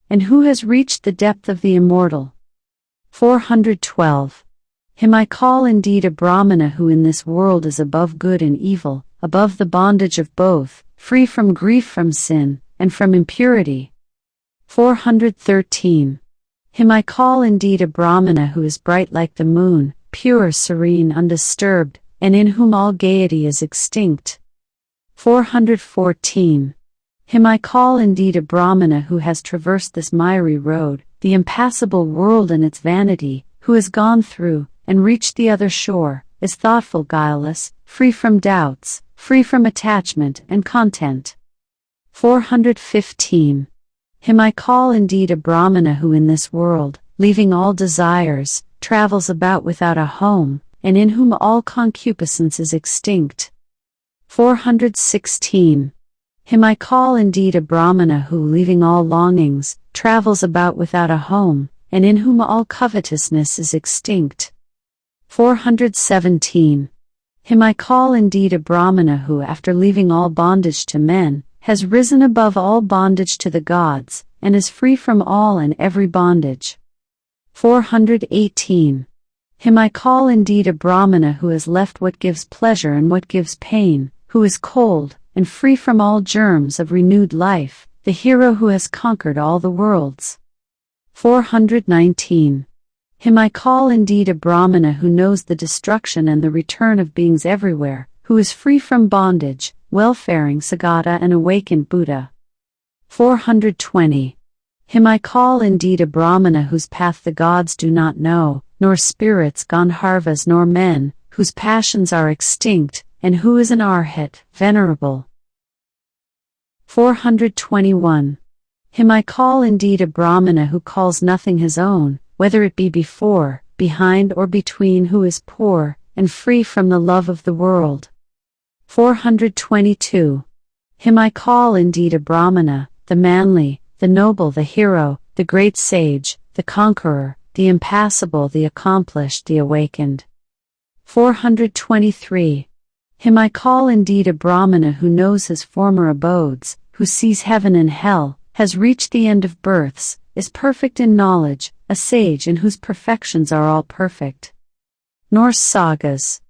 and who has reached the depth of the immortal. 412. Him I call indeed a Brahmana who in this world is above good and evil, above the bondage of both, free from grief, from sin, and from impurity. 413. Him I call indeed a Brahmana who is bright like the moon, pure, serene, undisturbed, and in whom all gaiety is extinct. 414. Him I call indeed a Brahmana who has traversed this miry road, the impassable world and its vanity, who has gone through, and reached the other shore, is thoughtful, guileless, free from doubts, free from attachment and content. 415. Him I call indeed a Brahmana who in this world, leaving all desires, travels about without a home, and in whom all concupiscence is extinct. 416. Him I call indeed a Brahmana who, leaving all longings, travels about without a home, and in whom all covetousness is extinct. 417. Him I call indeed a Brahmana who, after leaving all bondage to men, has risen above all bondage to the gods, and is free from all and every bondage. 418. Him I call indeed a Brahmana who has left what gives pleasure and what gives pain, who is cold, and free from all germs of renewed life, the hero who has conquered all the worlds. 419. Him I call indeed a Brahmana who knows the destruction and the return of beings everywhere, who is free from bondage, welfaring Sagata and awakened Buddha. 420. Him I call indeed a Brahmana whose path the gods do not know, nor spirits, Gandharvas, nor men, whose passions are extinct, and who is an arhat, venerable. 421. Him I call indeed a Brahmana who calls nothing his own, whether it be before, behind or between, who is poor, and free from the love of the world. 422. Him I call indeed a Brahmana, the manly, the noble, the hero, the great sage, the conqueror, the impassible, the accomplished, the awakened. 423. Him I call indeed a Brahmana who knows his former abodes, who sees heaven and hell, has reached the end of births, is perfect in knowledge, a sage in whose perfections are all perfect. Norse Sagas,